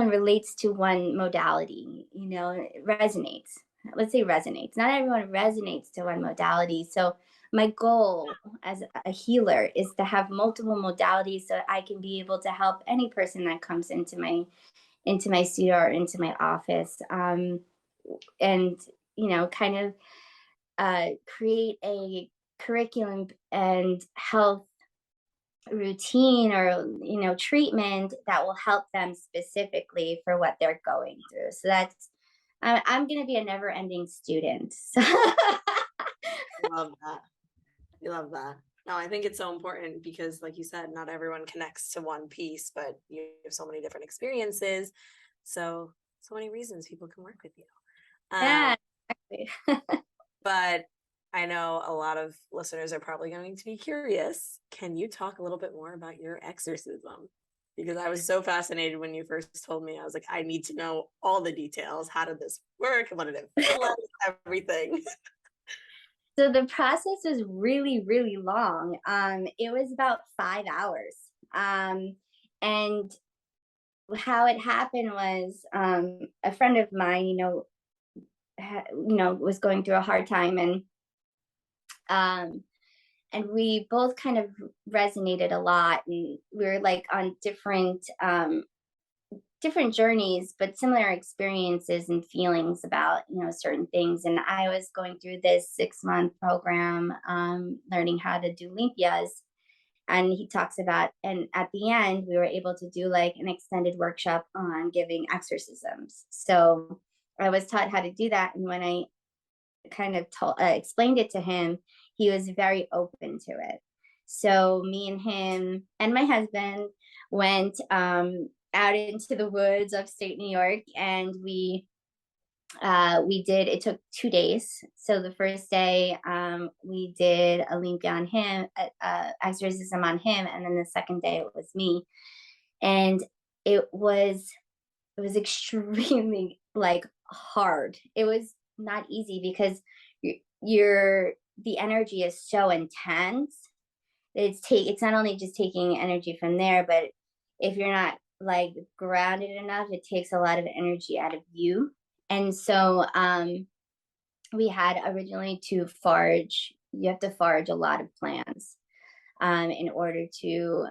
relates to one modality, you know, resonates. Let's say resonates. Not everyone resonates to one modality. So my goal as a healer is to have multiple modalities so I can be able to help any person that comes into my studio or into my office, and, you know, kind of create a curriculum and health routine, or, you know, treatment that will help them specifically for what they're going through. So that's, I'm going to be a never-ending student. Love that. I love that. No, I think it's so important because, like you said, not everyone connects to one piece, but you have so many different experiences. So many reasons people can work with you. Yeah, exactly. But I know a lot of listeners are probably going to be curious. Can you talk a little bit more about your exorcism? Because I was so fascinated when you first told me. I was like, I need to know all the details. How did this work? What did it feel like? Everything. So the process was really, really long. It was about 5 hours. And how it happened was, a friend of mine, was going through a hard time, and we both kind of resonated a lot, and we were like on different journeys, but similar experiences and feelings about, certain things. And I was going through this 6-month program, learning how to do limpias. And he talks about, and at the end, we were able to do like an extended workshop on giving exorcisms. So I was taught how to do that. And when I kind of explained it to him, he was very open to it. So me and him and my husband went out into the woods of upstate New York, and we did, it took 2 days. So the first day, we did a limpia on him, exorcism on him, and then the second day it was me. And it was extremely like hard. It was not easy because the energy is so intense. It's not only just taking energy from there, but if you're not like grounded enough, it takes a lot of energy out of you. And so we had originally to forage. You have to forage a lot of plants in order to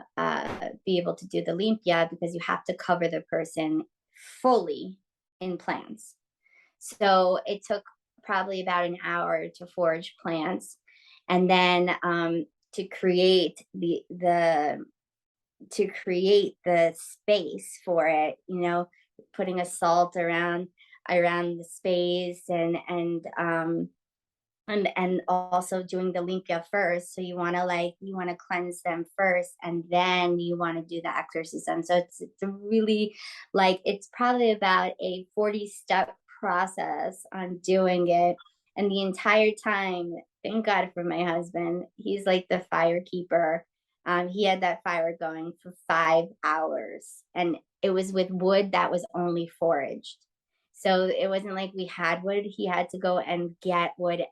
be able to do the limpia, because you have to cover the person fully in plants. So it took probably about an hour to forage plants, and then to create the space for it, putting a salt around the space, and also doing the limpia first. So you want to cleanse them first, and then you want to do the exorcism. So it's a really, it's probably about a 40-step process on doing it. And the entire time, thank God for my husband, he's like the fire keeper. He had that fire going for 5 hours, and it was with wood that was only foraged. So it wasn't like we had wood. He had to go and get wood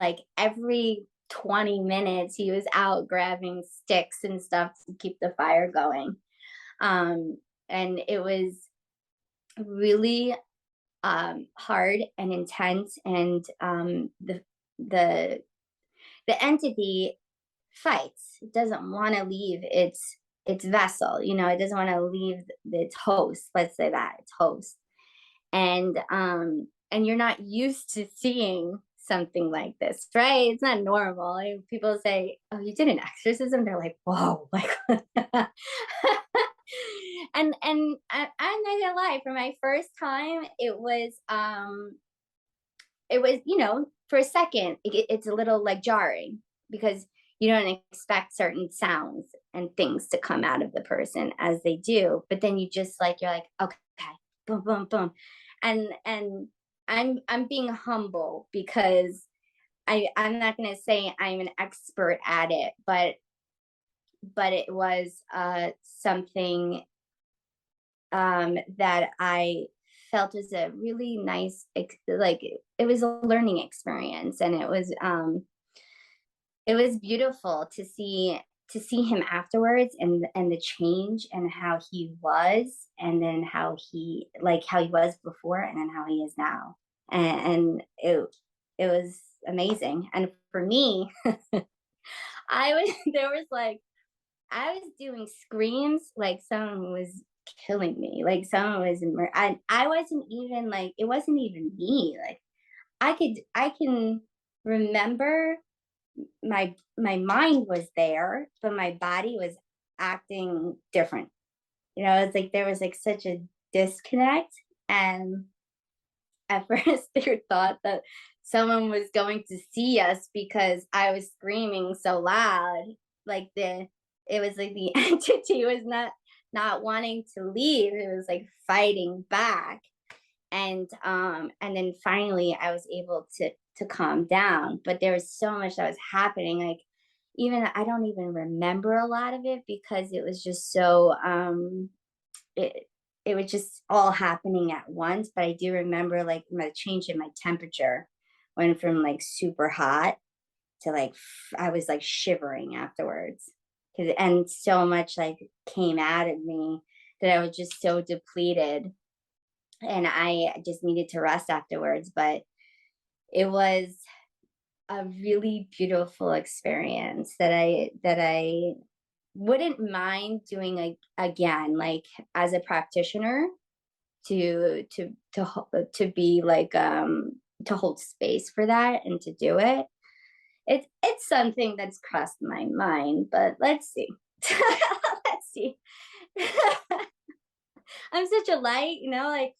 like every 20 minutes. He was out grabbing sticks and stuff to keep the fire going. And it was really hard and intense. And the entity fights. It doesn't want to leave its vessel. You know, it doesn't want to leave its host. Let's say that its host. And you're not used to seeing something like this, right? It's not normal. Like, people say, "Oh, you did an exorcism?" They're like, "Whoa!" Like, and I'm not gonna lie. For my first time, it was you know, for a second, it's a little like jarring, because you don't expect certain sounds and things to come out of the person as they do, but then you just like, you're like, okay, boom, boom, boom, and I'm being humble, because I'm not going to say I'm an expert at it, but it was something that I felt was a really nice, like, it was a learning experience, and it was beautiful to see him afterwards, and the change, and how he was, and then how he was before, and then how he is now, and it was amazing. And for me, I was doing screams like someone was killing me, like someone was I wasn't even like, it wasn't even me. Like, I can remember my mind was there, but my body was acting different. You know, it's like there was like such a disconnect. And at first they thought that someone was going to see us because I was screaming so loud. Like, it was like the entity was not wanting to leave. It was like fighting back. And then finally I was able to calm down, but there was so much that was happening. Like, even I don't even remember a lot of it, because it was just so it was just all happening at once. But I do remember, like, my change in my temperature went from like super hot to like I was like shivering afterwards, and so much like came out of me that I was just so depleted, and I just needed to rest afterwards. But it was a really beautiful experience that I wouldn't mind doing again, like as a practitioner, to be like to hold space for that and to do it. It's something that's crossed my mind, but let's see. Let's see. I'm such a light, you know, like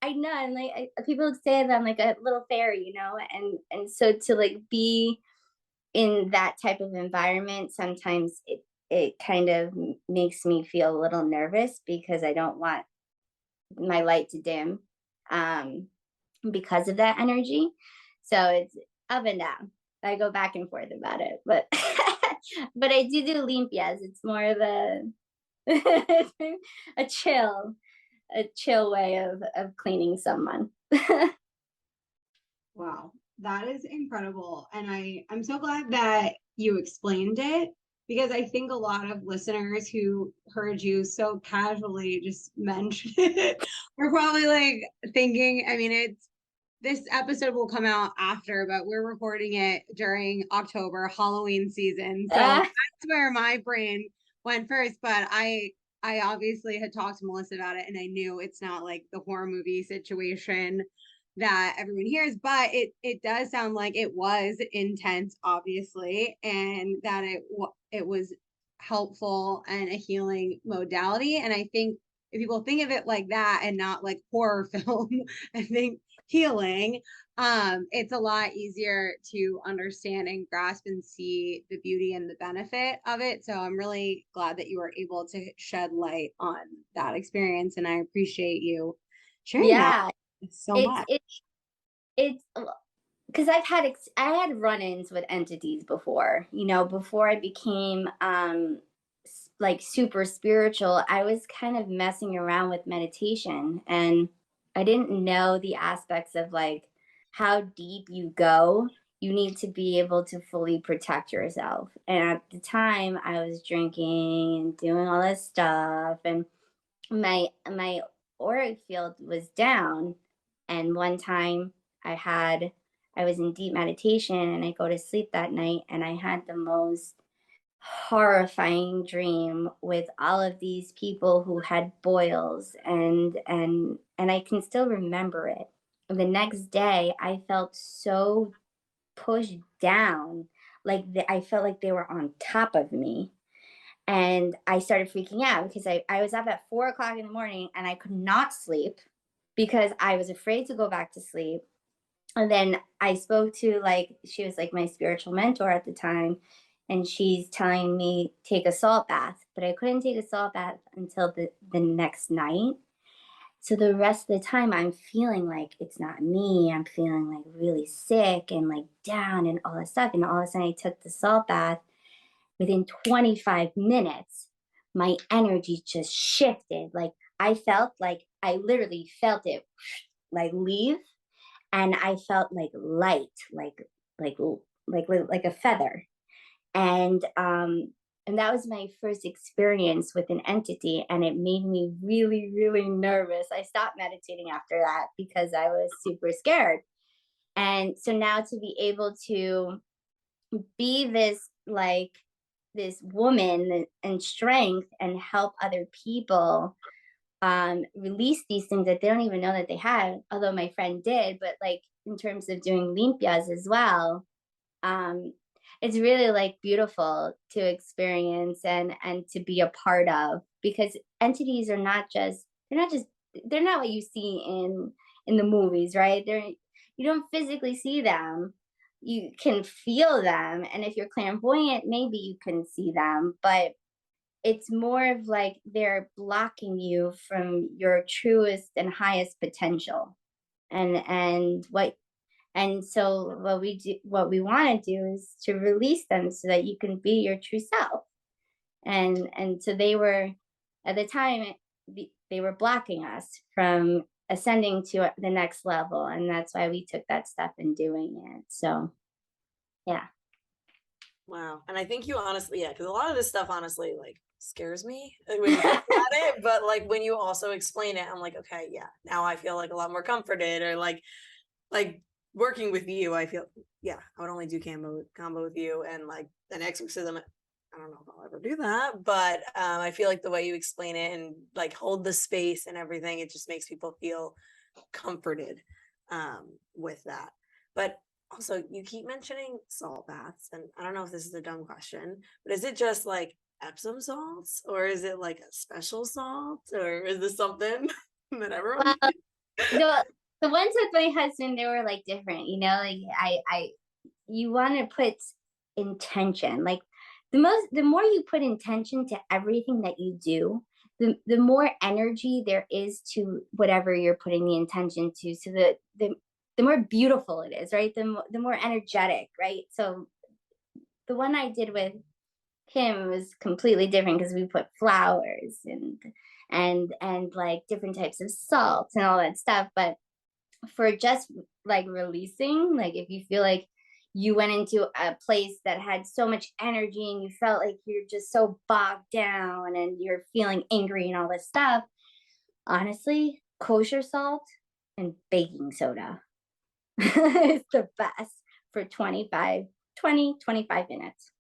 I know, I'm like, people say that I'm like a little fairy, you know, and so to like be in that type of environment, sometimes it kind of makes me feel a little nervous, because I don't want my light to dim, because of that energy. So it's up and down. I go back and forth about it, but but I do limpias. It's more of a chill way of cleaning someone. Wow, that is incredible. And I'm so glad that you explained it, because I think a lot of listeners who heard you so casually just mention it are probably like thinking, I mean, this episode will come out after, but we're recording it during October, Halloween season. So that's where my brain went first. But I obviously had talked to Melissa about it, and I knew it's not like the horror movie situation that everyone hears, but it does sound like it was intense, obviously, and that it was helpful and a healing modality. And I think if people think of it like that and not like horror film, I think healing, it's a lot easier to understand and grasp and see the beauty and the benefit of it. So I'm really glad that you were able to shed light on that experience, and I appreciate you sharing that so much. It's because I had run-ins with entities before, you know, before I became like super spiritual. I was kind of messing around with meditation, and I didn't know the aspects of like how deep you go. You need to be able to fully protect yourself. And at the time I was drinking and doing all this stuff, and my auric field was down. And one time I was in deep meditation, and I go to sleep that night, and I had the most horrifying dream with all of these people who had boils, and I can still remember it. The next day I felt so pushed down, like I felt like they were on top of me. And I started freaking out because I was up at 4 o'clock in the morning and I could not sleep because I was afraid to go back to sleep. And then I spoke to, like, she was like my spiritual mentor at the time, and she's telling me take a salt bath, but I couldn't take a salt bath until the next night. So the rest of the time I'm feeling like it's not me. I'm feeling like really sick and like down and all this stuff. And all of a sudden I took the salt bath. Within 25 minutes, my energy just shifted. Like I literally felt it like leave, and I felt like light, like a feather. And that was my first experience with an entity, and it made me really, really nervous. I stopped meditating after that because I was super scared. And so now to be able to be this woman and strength and help other people release these things that they don't even know that they had, although my friend did, but like in terms of doing limpias as well, um, it's really like beautiful to experience and to be a part of, because entities are not just they're not what you see in the movies, right? You don't physically see them. You can feel them, and if you're clairvoyant, maybe you can see them, but it's more of like they're blocking you from your truest and highest potential. And so what we want to do is to release them so that you can be your true self. And so they were, at the time, they were blocking us from ascending to the next level, and that's why we took that step in doing it. So yeah. Wow. And I think you honestly, yeah, because a lot of this stuff honestly like scares me when you talk about it, but like when you also explain it, I'm like, okay, yeah, now I feel like a lot more comforted, or like working with you, I feel, yeah, I would only do combo with you, and like an exorcism. I don't know if I'll ever do that, but I feel like the way you explain it and like hold the space and everything, it just makes people feel comforted with that. But also, you keep mentioning salt baths, and I don't know if this is a dumb question, but is it just like Epsom salts, or is it like a special salt, or is this something that everyone? The ones with my husband, they were like different, you know. Like you want to put intention. Like the more you put intention to everything that you do, the more energy there is to whatever you're putting the intention to. So the more beautiful it is, right? The more energetic, right? So the one I did with him was completely different because we put flowers and like different types of salts and all that stuff. But for just like releasing, like if you feel like you went into a place that had so much energy and you felt like you're just so bogged down and you're feeling angry and all this stuff, honestly, kosher salt and baking soda is the best for 25 minutes.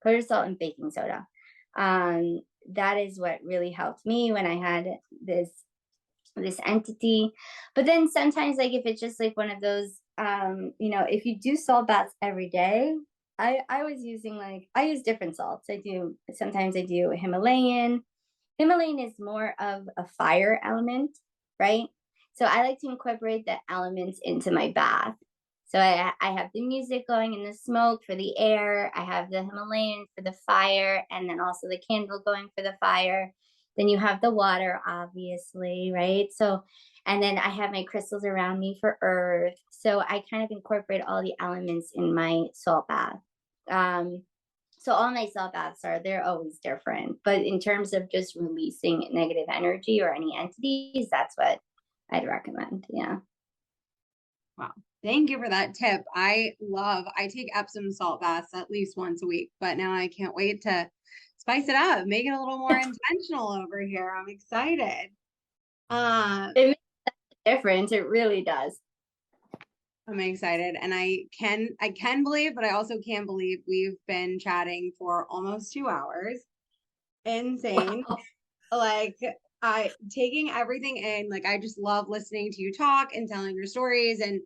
Kosher salt and baking soda. That is what really helped me when I had this entity. But then sometimes, like if it's just like one of those, if you do salt baths every day, I was using I use different salts. Sometimes I do Himalayan. Himalayan is more of a fire element, right? So I like to incorporate the elements into my bath. So I have the music going and the smoke for the air. I have the Himalayan for the fire, and then also the candle going for the fire. Then you have the water, obviously, right? So, and then I have my crystals around me for earth. So I kind of incorporate all the elements in my salt bath. So all my salt baths they're always different. But in terms of just releasing negative energy or any entities, that's what I'd recommend. Yeah. Wow. Thank you for that tip. I take Epsom salt baths at least once a week, but now I can't wait to spice it up, make it a little more intentional over here. I'm excited. It makes a difference. It really does. I'm excited, and I can believe, but I also can't believe we've been chatting for almost 2 hours. Insane. Wow. Like, taking everything in, like, I just love listening to you talk and telling your stories. And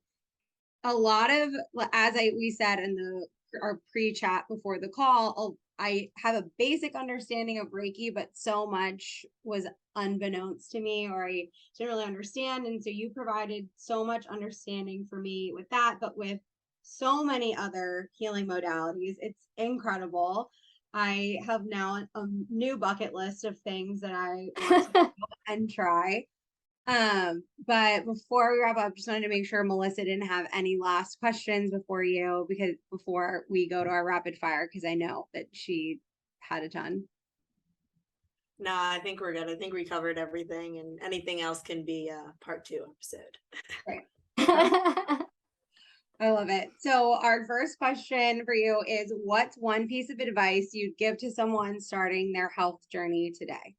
a lot of, as we said in our pre-chat before the call, I have a basic understanding of Reiki, but so much was unbeknownst to me, or I didn't really understand. And so you provided so much understanding for me with that, but with so many other healing modalities. It's incredible. I have now a new bucket list of things that I want to go and try. But before we wrap up, just wanted to make sure Melissa didn't have any last questions before we go to our rapid fire, because I know that she had a ton. No, I think we're good. I think we covered everything, and anything else can be a part 2 episode. Right. I love it. So our first question for you is, what's one piece of advice you'd give to someone starting their health journey today?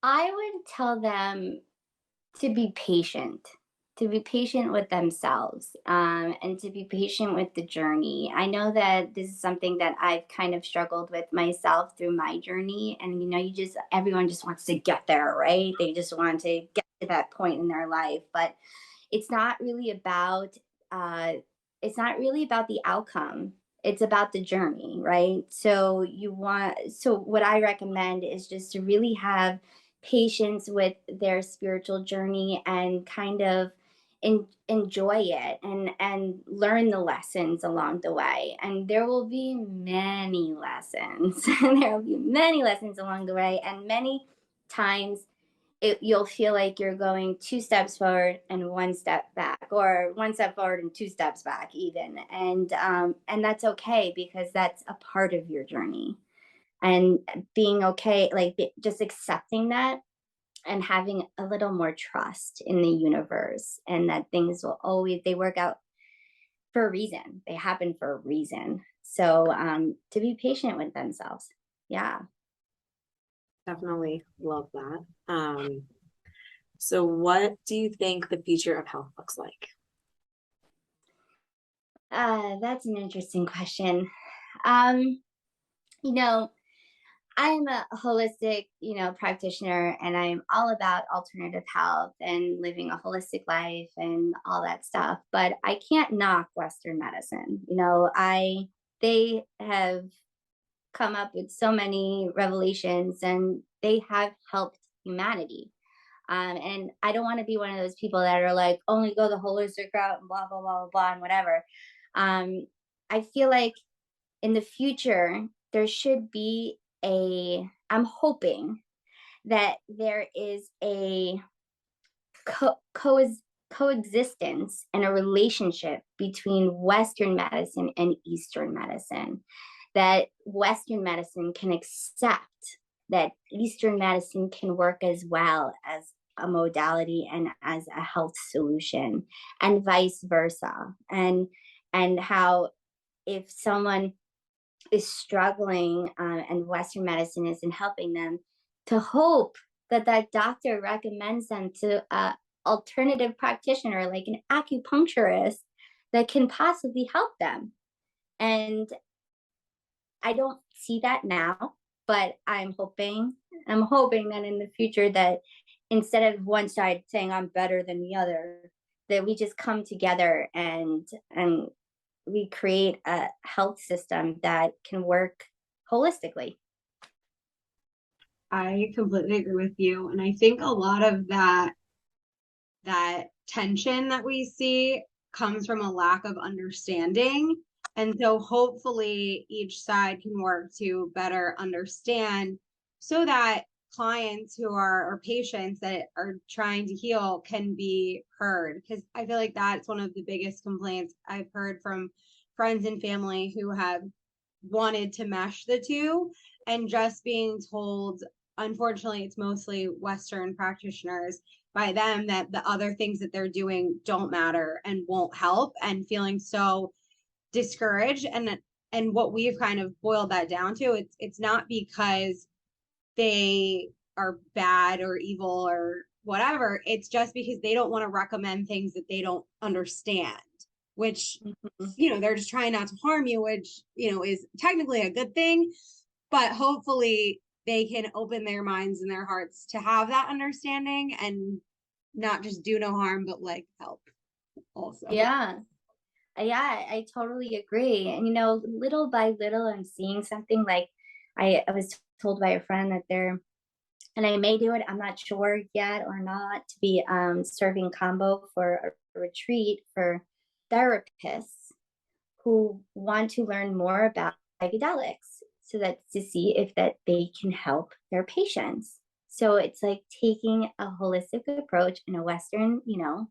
I would tell them to be patient with themselves, and to be patient with the journey. I know that this is something that I've kind of struggled with myself through my journey. And, everyone just wants to get there, right? They just want to get to that point in their life, but it's not really about, the outcome. It's about the journey, right? So what I recommend is just to really have patience with their spiritual journey and kind of enjoy it and learn the lessons along the way. And there will be many lessons. There will be many lessons along the way. And many times you'll feel like you're going 2 steps forward and 1 step back, or 1 step forward and 2 steps back even. And that's okay, because that's a part of your journey. And being okay, just accepting that and having a little more trust in the universe, and that things they work out for a reason. They happen for a reason. So to be patient with themselves. Yeah. Definitely love that. So what do you think the future of health looks like? That's an interesting question. I'm a holistic, practitioner, and I'm all about alternative health and living a holistic life and all that stuff. But I can't knock Western medicine. They have come up with so many revelations, and they have helped humanity. And I don't want to be one of those people that are like, only go the holistic route and blah, blah, blah, blah, blah, and whatever. I feel like in the future, there should be I'm hoping that there is a coexistence and a relationship between Western medicine and Eastern medicine, that Western medicine can accept that Eastern medicine can work as well as a modality and as a health solution, and vice versa. And how if someone is struggling and Western medicine isn't helping them, to hope that doctor recommends them to an alternative practitioner, like an acupuncturist, that can possibly help them. And I don't see that now, but I'm hoping that in the future, that instead of one side saying I'm better than the other, that we just come together and we create a health system that can work holistically. I completely agree with you. And I think a lot of that tension that we see comes from a lack of understanding. And so hopefully each side can work to better understand, so that clients who are, or patients that are trying to heal can be heard. Because I feel like that's one of the biggest complaints I've heard from friends and family who have wanted to mesh the two, and just being told, unfortunately, it's mostly Western practitioners, by them, that the other things that they're doing don't matter and won't help, and feeling so discouraged. And what we've kind of boiled that down to, it's not because they are bad or evil or whatever. It's just because they don't want to recommend things that they don't understand, which, you know, they're just trying not to harm you, which, you know, is technically a good thing, but hopefully they can open their minds and their hearts to have that understanding and not just do no harm, but like help also. Yeah, I totally agree. And, you know, little by little, I'm seeing something. Like I was told by a friend that they're, and I may do it, I'm not sure yet or not, to be serving Kambo for a retreat for therapists who want to learn more about psychedelics, so that to see if that they can help their patients. So it's like taking a holistic approach in a Western, you know,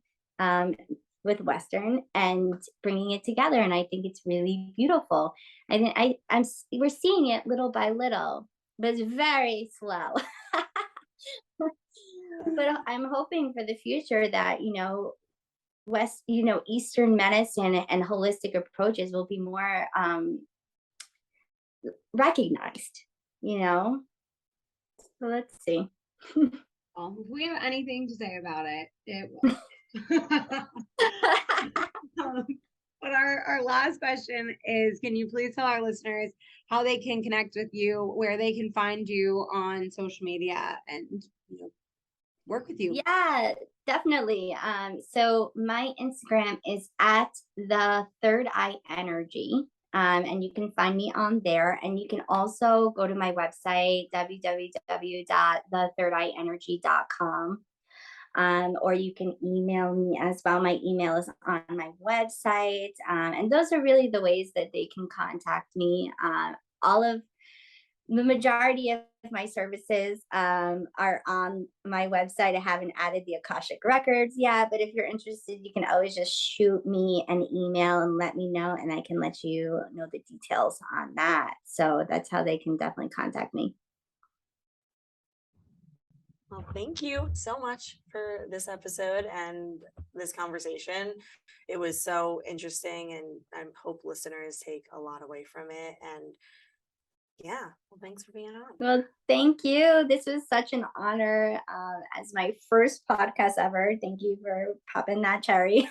with Western, and bringing it together. And I think it's really beautiful. I think we're seeing it little by little, but it's very slow. But I'm hoping for the future that, you know, Eastern medicine and holistic approaches will be more recognized, you know. So let's see. Well, if we have anything to say about it, it will. But our last question is, can you please tell our listeners how they can connect with you, where they can find you on social media, and, you know, work with you? Yeah, definitely. So my Instagram is at the Third Eye Energy. And you can find me on there. And you can also go to my website, www.thethirdeyeenergy.com. Or you can email me as well. My email is on my website. And those are really the ways that they can contact me. All of the majority of my services are on my website. I haven't added the Akashic records yet, but if you're interested, you can always just shoot me an email and let me know, and I can let you know the details on that. So that's how they can definitely contact me. Well, thank you so much for this episode and this conversation. It was so interesting, and I hope listeners take a lot away from it. And yeah, well, thanks for being on. Well, thank you. This was such an honor as my first podcast ever. Thank you for popping that cherry.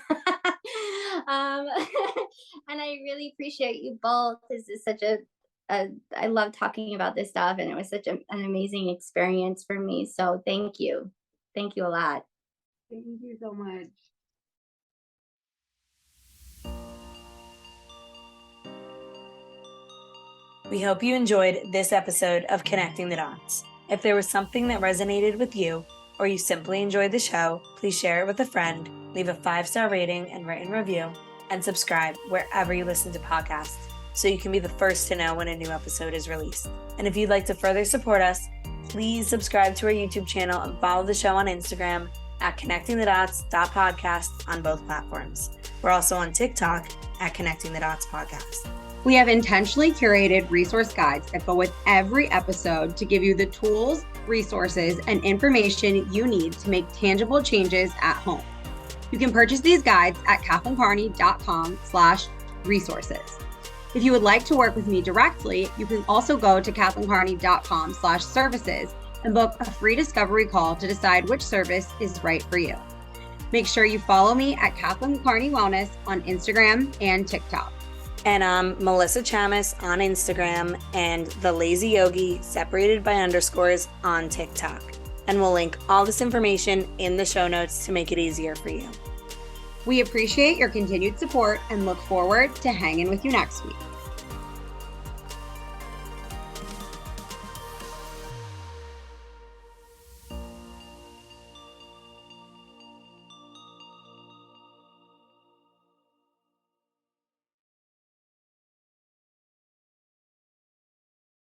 And I really appreciate you both. This is such I love talking about this stuff, and it was such an amazing experience for me. So thank you. Thank you a lot. Thank you so much. We hope you enjoyed this episode of Connecting the Dots. If there was something that resonated with you, or you simply enjoyed the show, please share it with a friend, leave a 5-star rating and written review, and subscribe wherever you listen to podcasts, so you can be the first to know when a new episode is released. And if you'd like to further support us, please subscribe to our YouTube channel and follow the show on Instagram at connectingthedots.podcast on both platforms. We're also on TikTok at Connecting the Dots Podcast. We have intentionally curated resource guides that go with every episode to give you the tools, resources, and information you need to make tangible changes at home. You can purchase these guides at kathleencarney.com/resources. If you would like to work with me directly, you can also go to kathleencarney.com/services and book a free discovery call to decide which service is right for you. Make sure you follow me at Kathleen Carney Wellness on Instagram and TikTok. And I'm Melissa Chamis on Instagram, and The Lazy Yogi separated by underscores on TikTok. And we'll link all this information in the show notes to make it easier for you. We appreciate your continued support and look forward to hanging with you next week.